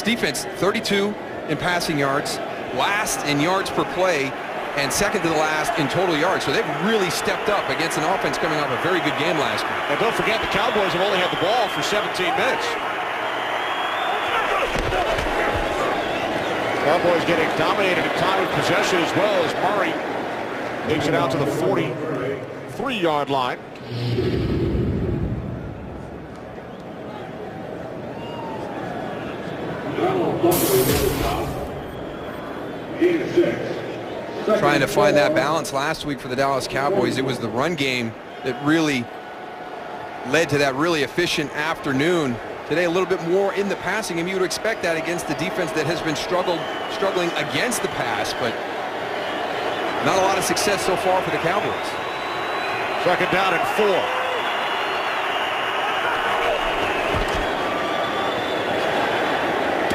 defense, 32 in passing yards, last in yards per play, and second to the last in total yards. So they've really stepped up against an offense coming off a very good game last week. And don't forget, the Cowboys have only had the ball for 17 minutes. Cowboys getting dominated in time of possession as well as Murray takes it out to the 43-yard line. Trying to find that balance last week for the Dallas Cowboys. It was the run game that really led to that really efficient afternoon. Today a little bit more in the passing, and you would expect that against the defense that has been struggling against the pass, but not a lot of success so far for the Cowboys. Second down and 4.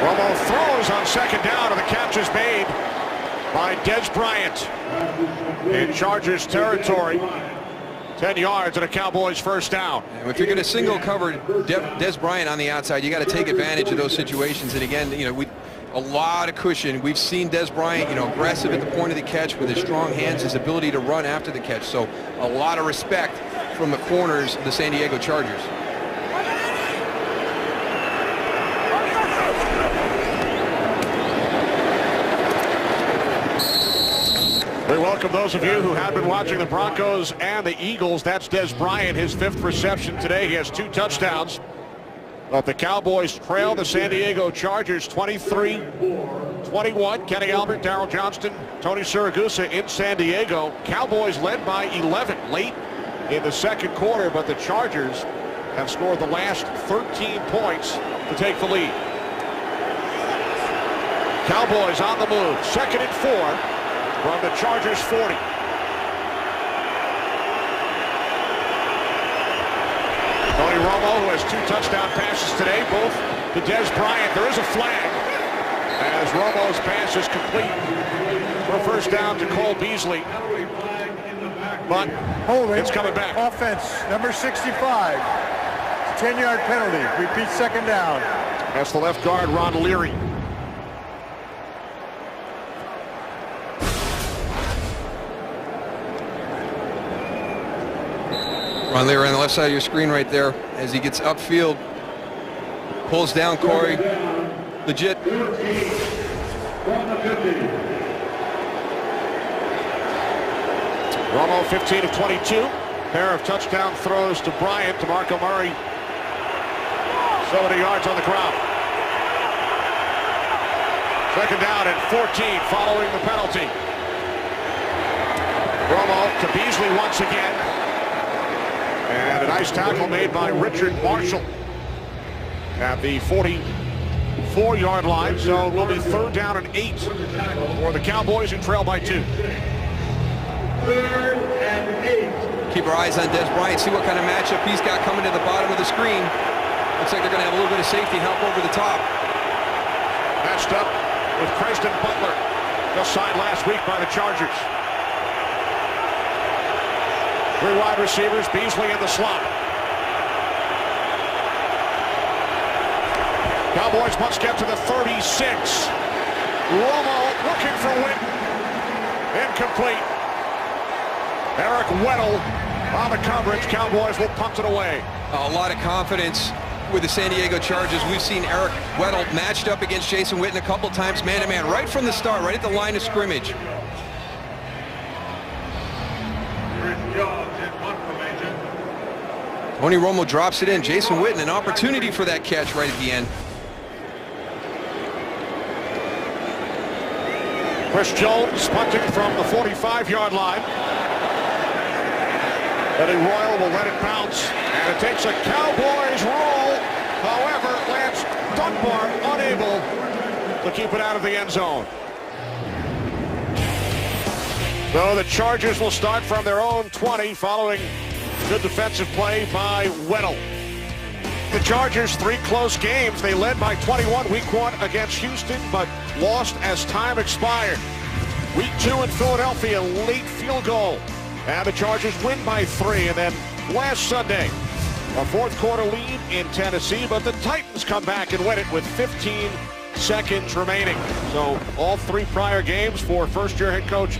Romo throws on second down, and the catch is made by Dez Bryant in Chargers territory. 10 yards and a Cowboys first down. And if you're going to single cover Dez Bryant on the outside, you got to take advantage of those situations. And again, a lot of cushion. We've seen Dez Bryant, aggressive at the point of the catch with his strong hands, his ability to run after the catch. So a lot of respect from the corners of the San Diego Chargers. We welcome those of you who have been watching the Broncos and the Eagles. That's Dez Bryant, his 5th reception today. He has 2 touchdowns. But the Cowboys trail the San Diego Chargers 23-21. Kenny Albert, Darryl Johnston, Tony Siragusa in San Diego. Cowboys led by 11 late in the second quarter, but the Chargers have scored the last 13 points to take the lead. Cowboys on the move. 2nd and 4. From the Chargers 40. Tony Romo, who has 2 touchdown passes today, both to Dez Bryant. There is a flag as Romo's pass is complete for first down to Cole Beasley. But it's coming back. Offense, number 65. 10-yard penalty. Repeat second down. That's the left guard, Ron Leary. Ron Leary on the left side of your screen right there as he gets upfield. Pulls down Corey. Legit. Romo 15 of 22. Pair of touchdown throws to Bryant. DeMarco Murray 70 yards on the ground. Second down and 14 following the penalty. Romo to Beasley once again. And a nice tackle made by Richard Marshall at the 44-yard line. So it will be 3rd down and 8 for the Cowboys who trail by 2. 3rd and 8. Keep our eyes on Dez Bryant, see what kind of matchup he's got coming to the bottom of the screen. Looks like they're going to have a little bit of safety help over the top. Matched up with Preston Butler, just signed last week by the Chargers. 3 wide receivers, Beasley in the slot. Cowboys must get to the 36. Romo looking for Witten. Incomplete. Eric Weddle on the coverage. Cowboys will punt it away. A lot of confidence with the San Diego Chargers. We've seen Eric Weddle matched up against Jason Witten a couple times man-to-man right from the start, right at the line of scrimmage. Tony Romo drops it in. Jason Witten, an opportunity for that catch right at the end. Chris Jones punting from the 45-yard line. Eddie Royal will let it bounce, and it takes a Cowboys roll. However, Lance Dunbar unable to keep it out of the end zone. So the Chargers will start from their own 20 following good defensive play by Weddle. The Chargers, 3 close games. They led by 21 week 1 against Houston, but lost as time expired. Week 2 in Philadelphia, late field goal. And the Chargers win by 3. And then last Sunday, a fourth quarter lead in Tennessee, but the Titans come back and win it with 15 seconds remaining. So all 3 prior games for first-year head coach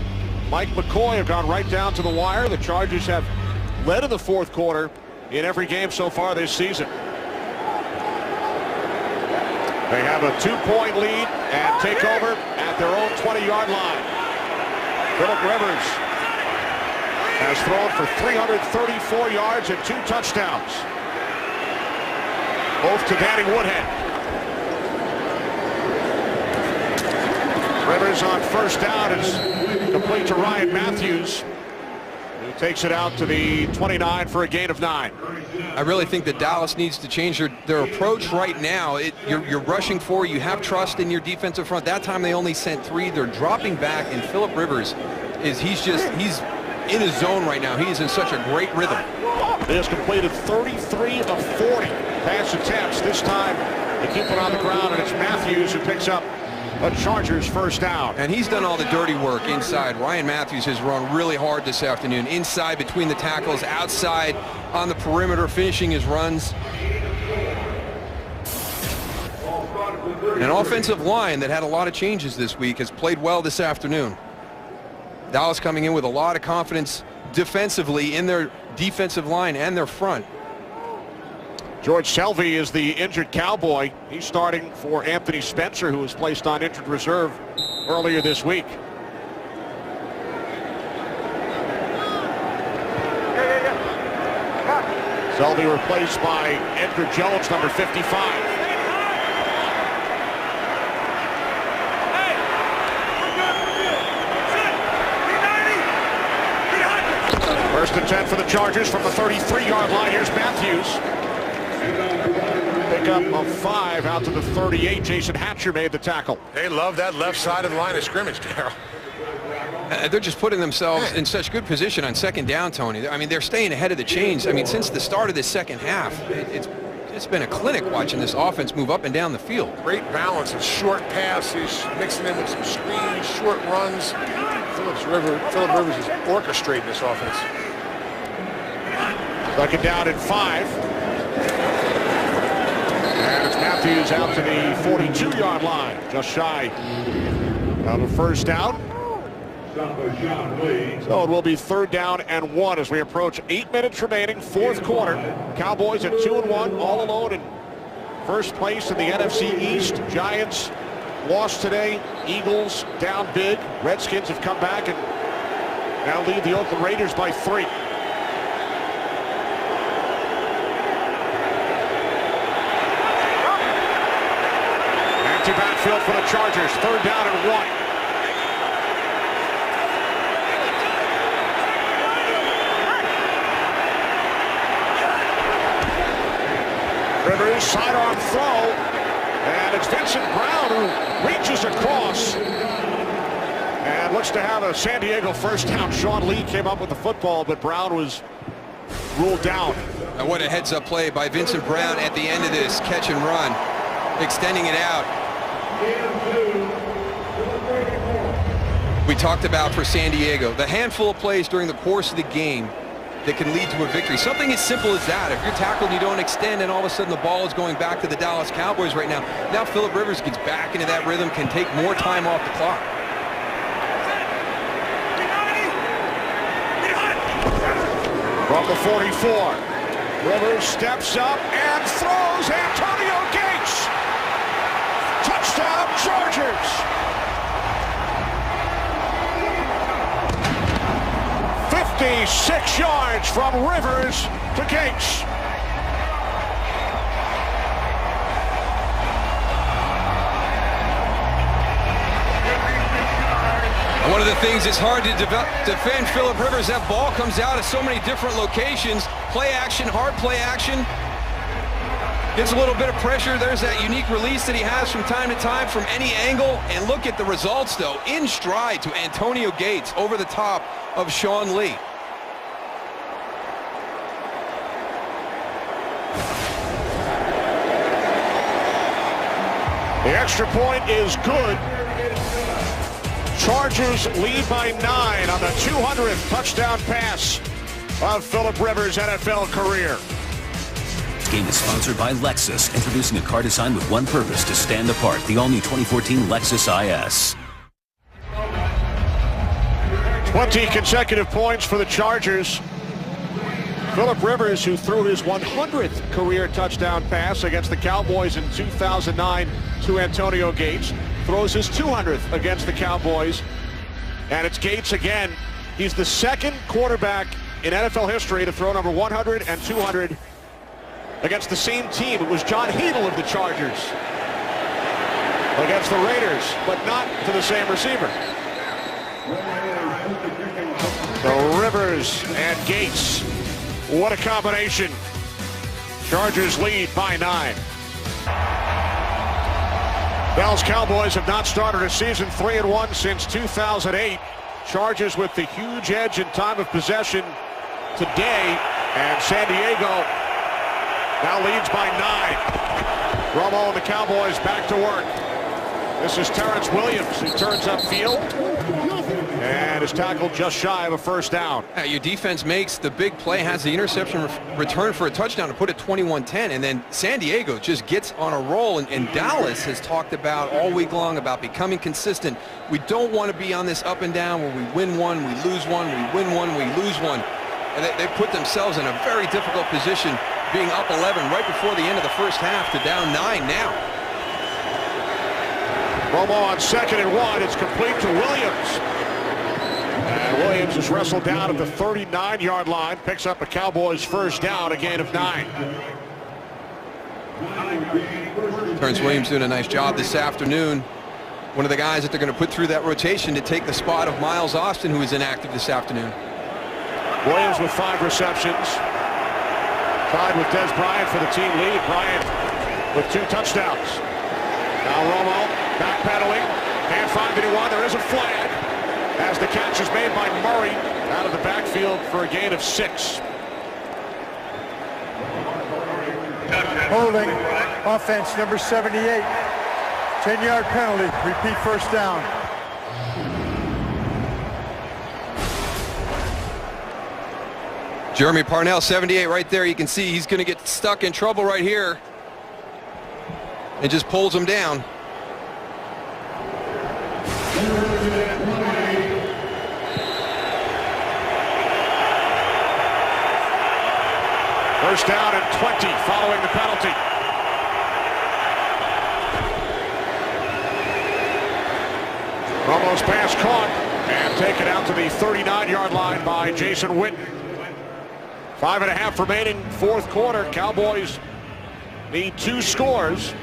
Mike McCoy have gone right down to the wire. The Chargers have led in the fourth quarter in every game so far this season. They have a 2-point lead and take over at their own 20-yard line. Phillip Rivers has thrown for 334 yards and 2 touchdowns. Both to Danny Woodhead. Rivers on first down is complete to Ryan Matthews, who takes it out to the 29 for a gain of 9. I really think that Dallas needs to change their approach right now. You're rushing forward. You have trust in your defensive front. That time they only sent 3. They're dropping back, and Phillip Rivers he's in his zone right now. He is in such a great rhythm. He has completed 33 of 40 pass attempts. This time they keep it on the ground, and it's Matthews who picks up a Chargers first down. And he's done all the dirty work inside. Ryan Matthews has run really hard this afternoon. Inside between the tackles, outside on the perimeter, finishing his runs. An offensive line that had a lot of changes this week has played well this afternoon. Dallas coming in with a lot of confidence defensively in their defensive line and their front. George Selvey is the injured Cowboy. He's starting for Anthony Spencer, who was placed on injured reserve earlier this week. Selvey replaced by Edgar Jones, number 55. First and 10 for the Chargers from the 33-yard line. Here's Matthews. Pick up of 5 out to the 38. Jason Hatcher made the tackle. They love that left side of the line of scrimmage, Darryl. They're just putting themselves in such good position on second down, Tony. I mean, they're staying ahead of the chains. I mean, since the start of this second half, it's been a clinic watching this offense move up and down the field. Great balance of short passes, mixing in with some screens, short runs. Phillip Rivers is orchestrating this offense. Second down and 5. And it's Matthews out to the 42-yard line, just shy of a first down. So it will be 3rd down and 1 as we approach 8 minutes remaining, fourth quarter. Cowboys at 2-1, all alone in first place in the NFC East. Giants lost today. Eagles down big. Redskins have come back and now lead the Oakland Raiders by 3. Empty backfield for the Chargers. 3rd down and 1. Rivers, sidearm throw, and it's Vincent Brown who reaches across and looks to have a San Diego first down. Sean Lee came up with the football, but Brown was ruled down. And what a heads-up play by Vincent Brown at the end of this catch and run, extending it out. We talked about for San Diego, the handful of plays during the course of the game that can lead to a victory. Something as simple as that. If you're tackled and you don't extend and all of a sudden the ball is going back to the Dallas Cowboys right now. Now Phillip Rivers gets back into that rhythm, can take more time off the clock. From the 44, Rivers steps up and throws. Antonio Gates. Touchdown Chargers. 56 yards from Rivers to Gates. One of the things that's hard to defend Phillip Rivers, that ball comes out of so many different locations. Play action, hard play action. Gets a little bit of pressure. There's that unique release that he has from time to time from any angle. And look at the results, though. In stride to Antonio Gates over the top of Sean Lee. The extra point is good. Chargers lead by 9 on the 200th touchdown pass of Phillip Rivers' NFL career. This game is sponsored by Lexus, introducing a car designed with one purpose: to stand apart. The all-new 2014 Lexus IS. 20 consecutive points for the Chargers. Phillip Rivers, who threw his 100th career touchdown pass against the Cowboys in 2009 to Antonio Gates, throws his 200th against the Cowboys. And it's Gates again. He's the second quarterback in NFL history to throw number 100 and 200 against the same team. It was John Hedl of the Chargers against the Raiders, but not to the same receiver. The Rivers and Gates. What a combination. Chargers lead by 9. Dallas Cowboys have not started a season 3-1 since 2008. Chargers with the huge edge in time of possession today, and San Diego now leads by 9. Romo and the Cowboys back to work. This is Terrence Williams, who turns upfield and is tackled just shy of a first down. Your defense makes the big play, has the interception return for a touchdown to put it 21-10, and then San Diego just gets on a roll, and Dallas has talked about all week long about becoming consistent. We don't want to be on this up and down where we win one, we lose one, we win one, we lose one. And they put themselves in a very difficult position, being up 11 right before the end of the first half to down 9 now. Romo on 2nd and 1. It's complete to Williams. And Williams is wrestled down at the 39-yard line. Picks up a Cowboys first down, a gain of 9. Terrence Williams doing a nice job this afternoon. One of the guys that they're going to put through that rotation to take the spot of Miles Austin, who is inactive this afternoon. Williams with 5 receptions. Tied with Des Bryant for the team lead. Bryant with 2 touchdowns. Now Romo backpedaling. Can't find anyone. There is a flag as the catch is made by Murray out of the backfield for a gain of 6. Holding, offense number 78. 10-yard penalty, repeat first down. Jeremy Parnell, 78 right there. You can see he's going to get stuck in trouble right here. It just pulls him down. First down and 20 following the penalty. Romo's pass caught and taken out to the 39-yard line by Jason Witten. 5.5 remaining, 4th quarter. Cowboys need 2 scores.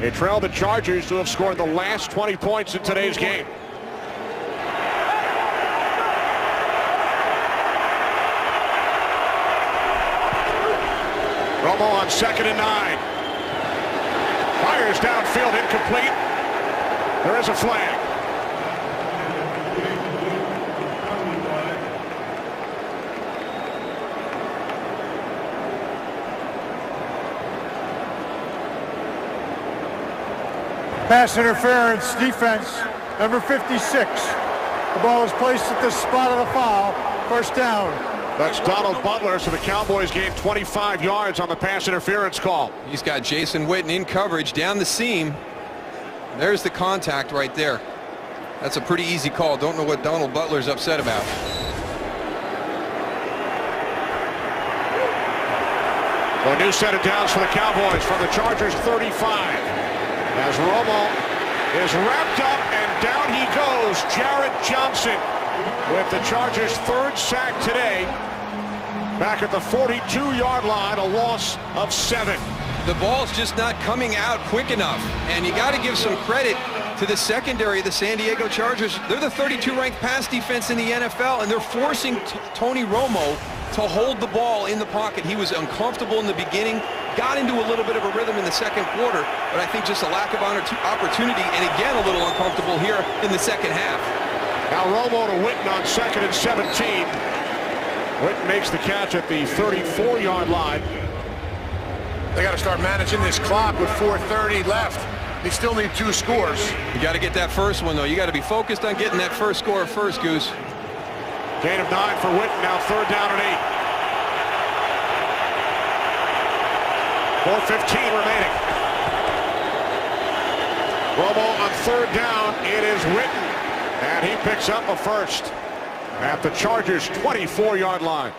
They trail the Chargers, who have scored the last 20 points in today's game. Romo on 2nd and 9. Fires downfield, incomplete. There is a flag. Pass interference, defense, number 56. The ball is placed at the spot of the foul. First down. That's Donald Butler, so the Cowboys gained 25 yards on the pass interference call. He's got Jason Witten in coverage down the seam. There's the contact right there. That's a pretty easy call. Don't know what Donald Butler's upset about. A new set of downs for the Cowboys from the Chargers 35. As Romo is wrapped up and down he goes. Jarrett Johnson with the Chargers' 3rd sack today. Back at the 42-yard line, a loss of 7. The ball's just not coming out quick enough, and you got to give some credit to the secondary of the San Diego Chargers. They're the 32nd-ranked pass defense in the NFL, and they're forcing Tony Romo to hold the ball in the pocket. He was uncomfortable in the beginning, got into a little bit of a rhythm in the second quarter, but I think just a lack of opportunity, and again a little uncomfortable here in the second half. Now Romo to Witten on 2nd and 17. Witten makes the catch at the 34-yard line. They got to start managing this clock with 4:30 left. They still need 2 scores. You got to get that first one, though. You got to be focused on getting that first score first, Goose. Gain of 9 for Witten, now 3rd down and 8. 4:15 remaining. Romo on 3rd down. It is Witten, and he picks up a first at the Chargers' 24-yard line.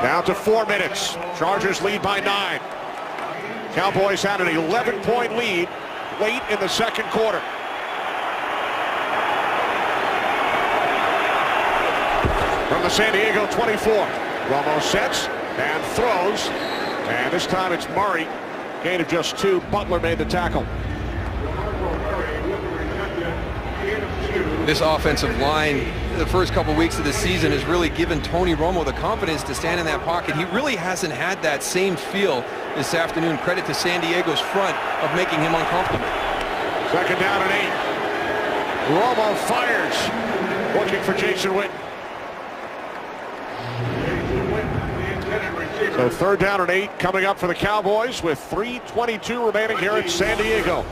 Down to 4 minutes. Chargers lead by 9. Cowboys had an 11-point lead late in the second quarter. From the San Diego 24, Romo sets and throws, and this time it's Murray. Gain of just 2. Butler made the tackle. This offensive line, the first couple weeks of the season, has really given Tony Romo the confidence to stand in that pocket. He really hasn't had that same feel this afternoon. Credit to San Diego's front of making him uncomfortable. 2nd down and 8. Romo fires, looking for Jason Witten. So 3rd down and 8 coming up for the Cowboys with 3:22 remaining here at San Diego.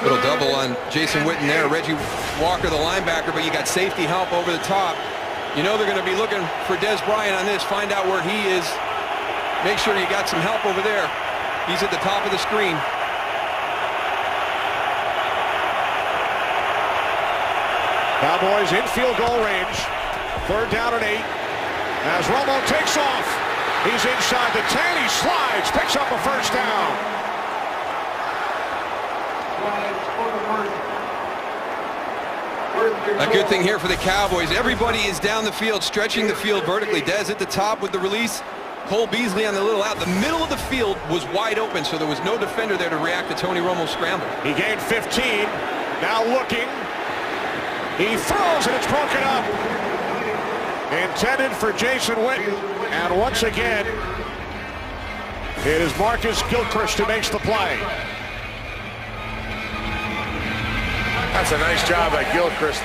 Little double on Jason Witten there. Reggie Walker, the linebacker, but you got safety help over the top. You know they're going to be looking for Des Bryant on this. Find out where he is. Make sure you got some help over there. He's at the top of the screen. Cowboys in field goal range. 3rd down and 8. As Romo takes off. He's inside the 10. He slides. Picks up a first down. A good thing here for the Cowboys. Everybody is down the field, stretching the field vertically. Dez at the top with the release. Cole Beasley on the little out. The middle of the field was wide open, so there was no defender there to react to Tony Romo's scramble. He gained 15. Now looking. He throws, and it's broken up. Intended for Jason Witten. And once again, it is Marcus Gilchrist who makes the play. That's a nice job by Gilchrist.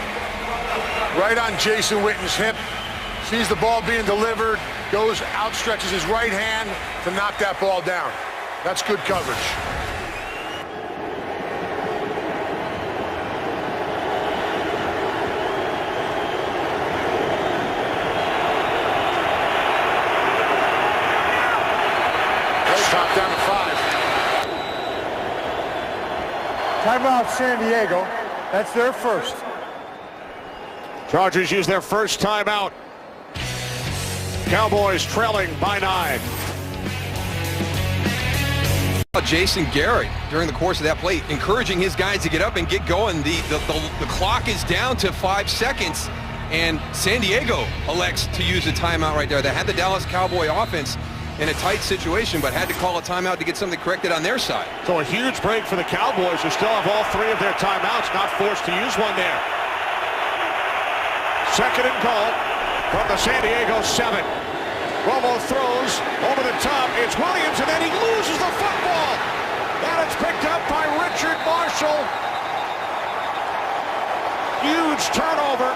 Right on Jason Witten's hip. Sees the ball being delivered. Goes, outstretches his right hand to knock that ball down. That's good coverage. Top down to 5. Timeout San Diego. That's their first. Chargers use their first timeout. Cowboys trailing by 9. Jason Garrett during the course of that play, encouraging his guys to get up and get going. The clock is down to 5 seconds, and San Diego elects to use a timeout right there. They had the Dallas Cowboy offense in a tight situation, but had to call a timeout to get something corrected on their side. So a huge break for the Cowboys, who still have all 3 of their timeouts, not forced to use one there. 2nd and goal from the San Diego 7. Romo throws over the top. It's Williams, and then he loses the football. And it's picked up by Richard Marshall. Huge turnover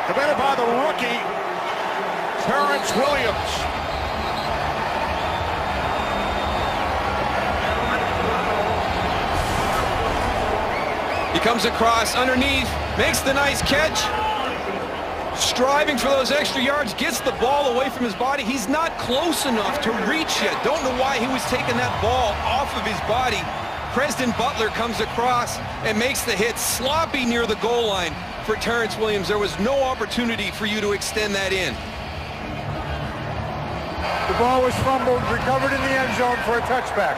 committed by the rookie, Terrence Williams. He comes across underneath, makes the nice catch, striving for those extra yards, gets the ball away from his body. He's not close enough to reach yet. Don't know why he was taking that ball off of his body. Preston Butler comes across and makes the hit, sloppy near the goal line for Terrence Williams. There was no opportunity for you to extend that in. The ball was fumbled, recovered in the end zone for a touchback.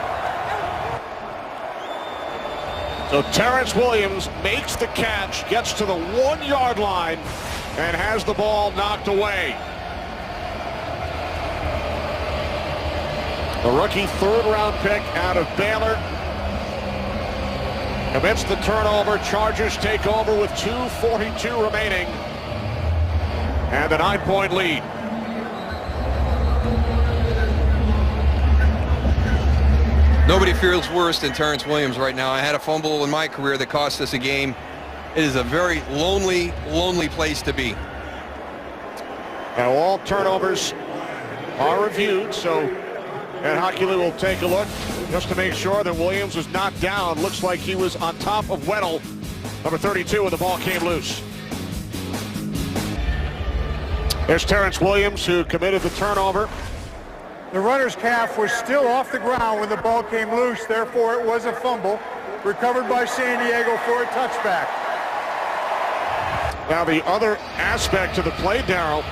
So Terrence Williams makes the catch, gets to the 1-yard line, and has the ball knocked away. The rookie 3rd-round pick out of Baylor commits the turnover. Chargers take over with 2:42 remaining. And the 9-point lead. Nobody feels worse than Terrence Williams right now. I had a fumble in my career that cost us a game. It is a very lonely, lonely place to be. Now all turnovers are reviewed, so Ed Hockley will take a look just to make sure that Williams was not down. Looks like he was on top of Weddle, number 32, when the ball came loose. There's Terrence Williams, who committed the turnover. The runner's calf was still off the ground when the ball came loose. Therefore, it was a fumble. Recovered by San Diego for a touchback. Now the other aspect to the play, Darryl,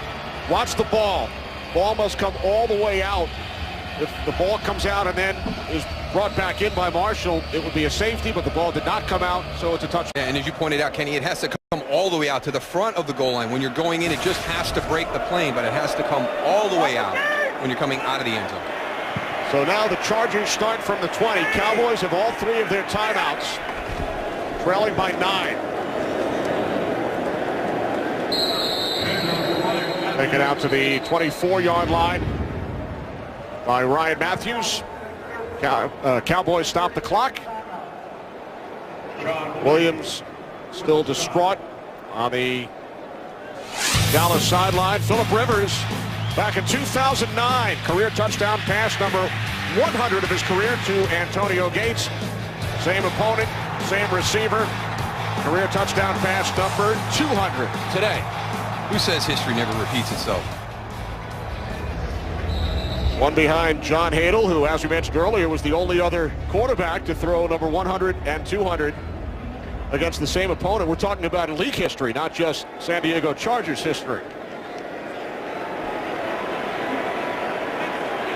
watch the ball. Ball must come all the way out. If the ball comes out and then is brought back in by Marshall, it would be a safety, but the ball did not come out, so it's a touchback. Yeah, and as you pointed out, Kenny, it has to come all the way out to the front of the goal line. When you're going in, it just has to break the plane, but it has to come all the way out when you're coming out of the end zone. So now the Chargers start from the 20. Cowboys have all 3 of their timeouts, trailing by 9. Taken out to the 24-yard line by Ryan Matthews. Cowboys stop the clock. Williams still distraught on the Dallas sideline. Phillip Rivers, back in 2009, career touchdown pass number 100 of his career to Antonio Gates. Same opponent, same receiver. Career touchdown pass number 200 today. Who says history never repeats itself? One behind John Hadel, who, as we mentioned earlier, was the only other quarterback to throw number 100 and 200 against the same opponent. We're talking about in league history, not just San Diego Chargers history.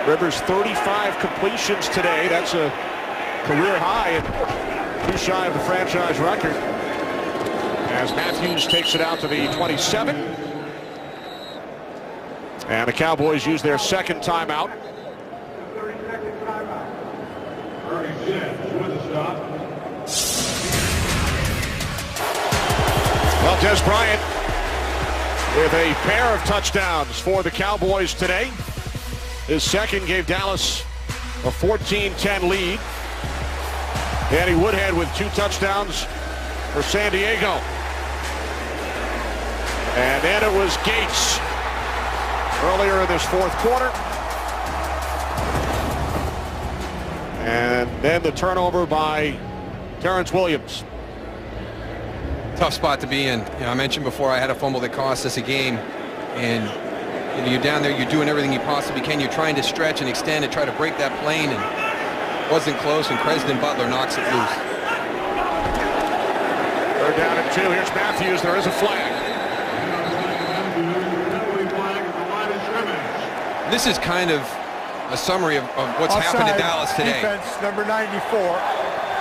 Rivers 35 completions today. That's a career high and too shy of the franchise record. As Matthews takes it out to the 27. And the Cowboys use their second timeout. 36 with the stop. Well, Des Bryant with a pair of touchdowns for the Cowboys today. His second gave Dallas a 14-10 lead. Danny Woodhead with 2 touchdowns for San Diego. And then it was Gates earlier in this fourth quarter. And then the turnover by Terrence Williams. Tough spot to be in. You know, I mentioned before I had a fumble that cost us a game. And you know, you're down there, you're doing everything you possibly can. You're trying to stretch and extend and try to break that plane. And it wasn't close, and Cresden Butler knocks it loose. They're down at 2. Here's Matthews. There is a flag. This is kind of a summary of what's happened to Dallas today. Defense number 94.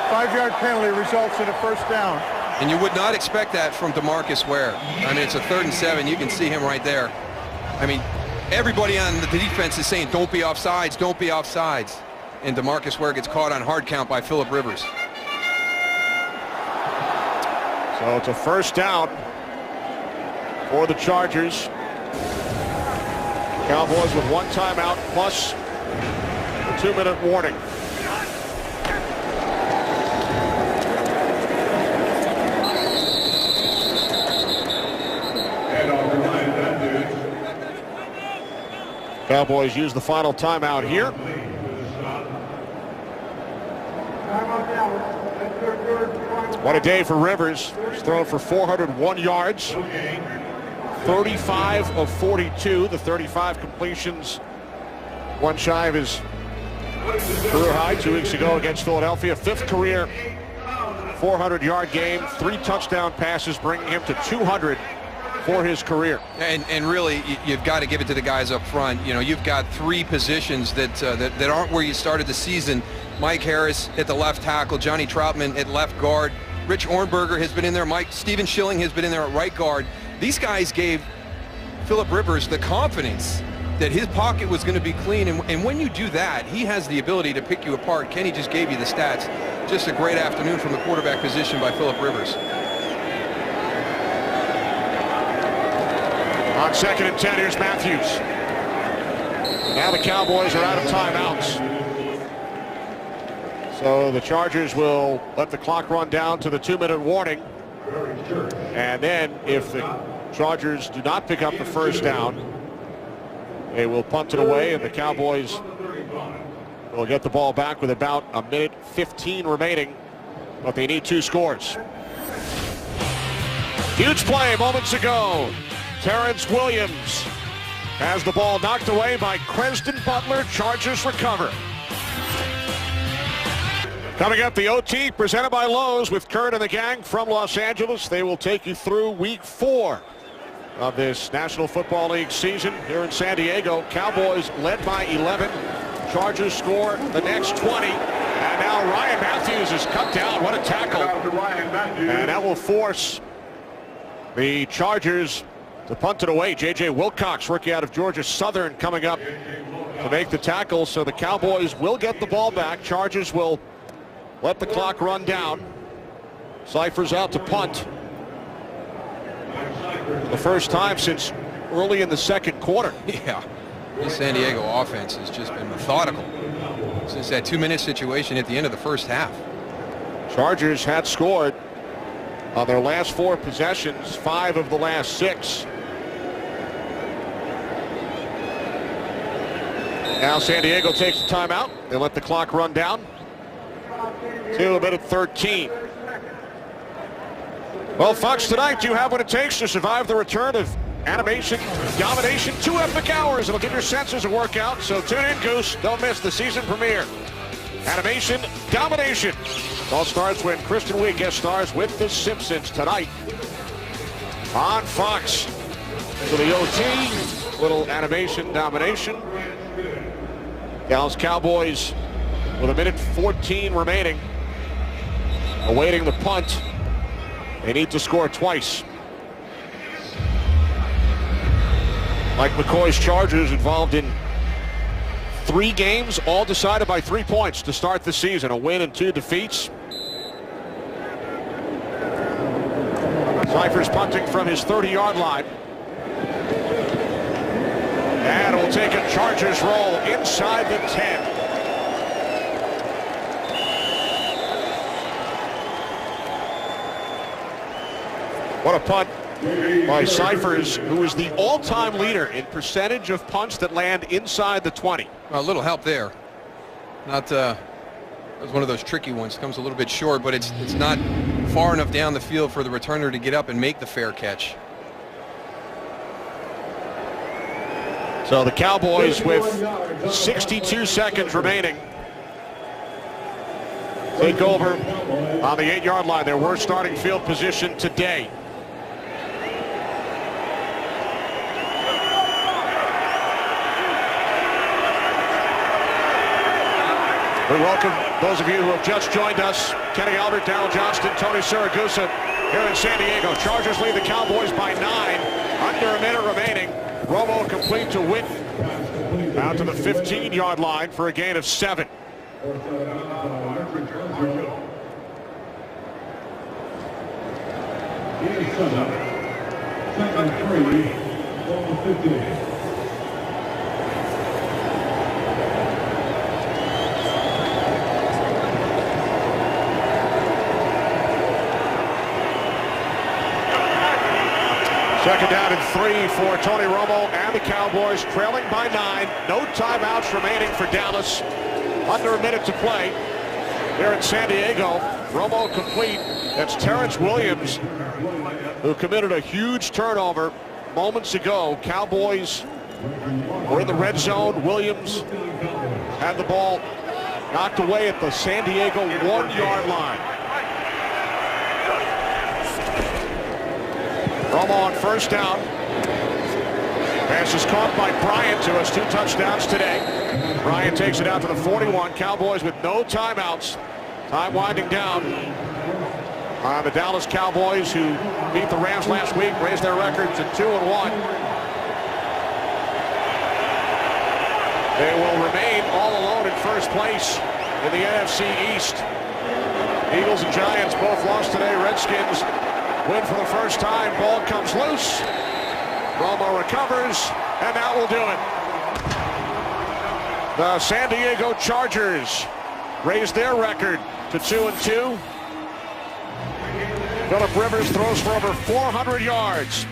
5-yard penalty results in a first down. And you would not expect that from DeMarcus Ware. I mean, it's a 3rd and 7. You can see him right there. I mean, everybody on the defense is saying, don't be offsides, don't be offsides. And DeMarcus Ware gets caught on hard count by Phillip Rivers. So it's a first down for the Chargers. Cowboys with 1 timeout plus a 2-minute warning. And I'll remind that dude. Cowboys use the final timeout here. What a day for Rivers. He's thrown for 401 yards. 35 of 42. The 35 completions, one shy of his career high 2 weeks ago against Philadelphia. 5th career 400-yard game. 3 touchdown passes, bringing him to 200 for his career. And really, you've got to give it to the guys up front. You know, you've got 3 positions that aren't where you started the season. Mike Harris at the left tackle, Johnny Troutman at left guard, Rich Ornberger has been in there, Steven Schilling has been in there at right guard. These guys gave Phillip Rivers the confidence that his pocket was going to be clean, and when you do that, he has the ability to pick you apart. Kenny just gave you the stats. Just a great afternoon from the quarterback position by Phillip Rivers. On 2nd and 10, here's Matthews. Now the Cowboys are out of timeouts. So the Chargers will let the clock run down to the 2-minute warning. And then if the Chargers do not pick up the first down, they will punt it away, and the Cowboys will get the ball back with about 1:15 remaining, but they need 2 scores. Huge play moments ago. Terrence Williams has the ball knocked away by Creston Butler. Chargers recover. Coming up, the OT presented by Lowe's with Kurt and the gang from Los Angeles. They will take you through week 4 of this National Football League season here in San Diego. Cowboys led by 11. Chargers score the next 20. And now Ryan Matthews is cut down. What a tackle. And that will force the Chargers to punt it away. J.J. Wilcox, rookie out of Georgia Southern, coming up to make the tackle. So the Cowboys will get the ball back. Chargers will let the clock run down. Cypher's out to punt. The first time since early in the second quarter. Yeah, the San Diego offense has just been methodical since that 2-minute situation at the end of the first half. Chargers had scored on their last 4 possessions, 5 of the last 6. Now San Diego takes the timeout. They let the clock run down to a minute 13. Well, Fox, tonight you have what it takes to survive the return of Animation Domination. 2 epic hours. It'll give your senses a workout. So tune in, Goose. Don't miss the season premiere. Animation Domination. It all starts when Kristen Wiig guest stars with The Simpsons tonight on Fox. So the OT, little Animation Domination. Dallas Cowboys with 1:14 remaining, awaiting the punt. They need to score twice. Mike McCoy's Chargers involved in 3 games, all decided by 3 points to start the season. A win and 2 defeats. Cypher's punting from his 30-yard line. And will take a Chargers roll inside the 10. What a punt by Cyphers, who is the all-time leader in percentage of punts that land inside the 20. A little help there. Not that was one of those tricky ones. Comes a little bit short, but it's not far enough down the field for the returner to get up and make the fair catch. So the Cowboys with 62 seconds remaining take over on the 8-yard line. Their worst starting field position today. We welcome those of you who have just joined us. Kenny Albert, Darryl Johnston, Tony Siragusa here in San Diego. Chargers lead the Cowboys by 9. Under a minute remaining. Romo complete to Witten. Out to the 15-yard line for a gain of 7. Second 3, 15. Second down and 3 for Tony Romo and the Cowboys, trailing by 9. No timeouts remaining for Dallas. Under a minute to play here in San Diego. Romo complete. That's Terrence Williams, who committed a huge turnover moments ago. Cowboys were in the red zone. Williams had the ball knocked away at the San Diego 1-yard line. Romo on first down. Pass is caught by Bryant, who has 2 touchdowns today. Bryant takes it out to the 41. Cowboys with no timeouts. Time winding down. The Dallas Cowboys, who beat the Rams last week, raised their record to 2-1. They will remain all alone in first place in the NFC East. Eagles and Giants both lost today. Redskins win for the first time. Ball comes loose. Romo recovers, and that will do it. The San Diego Chargers raised their record to 2-2. Phillip Rivers throws for over 400 yards.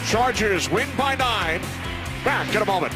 Chargers win by 9. Back in a moment.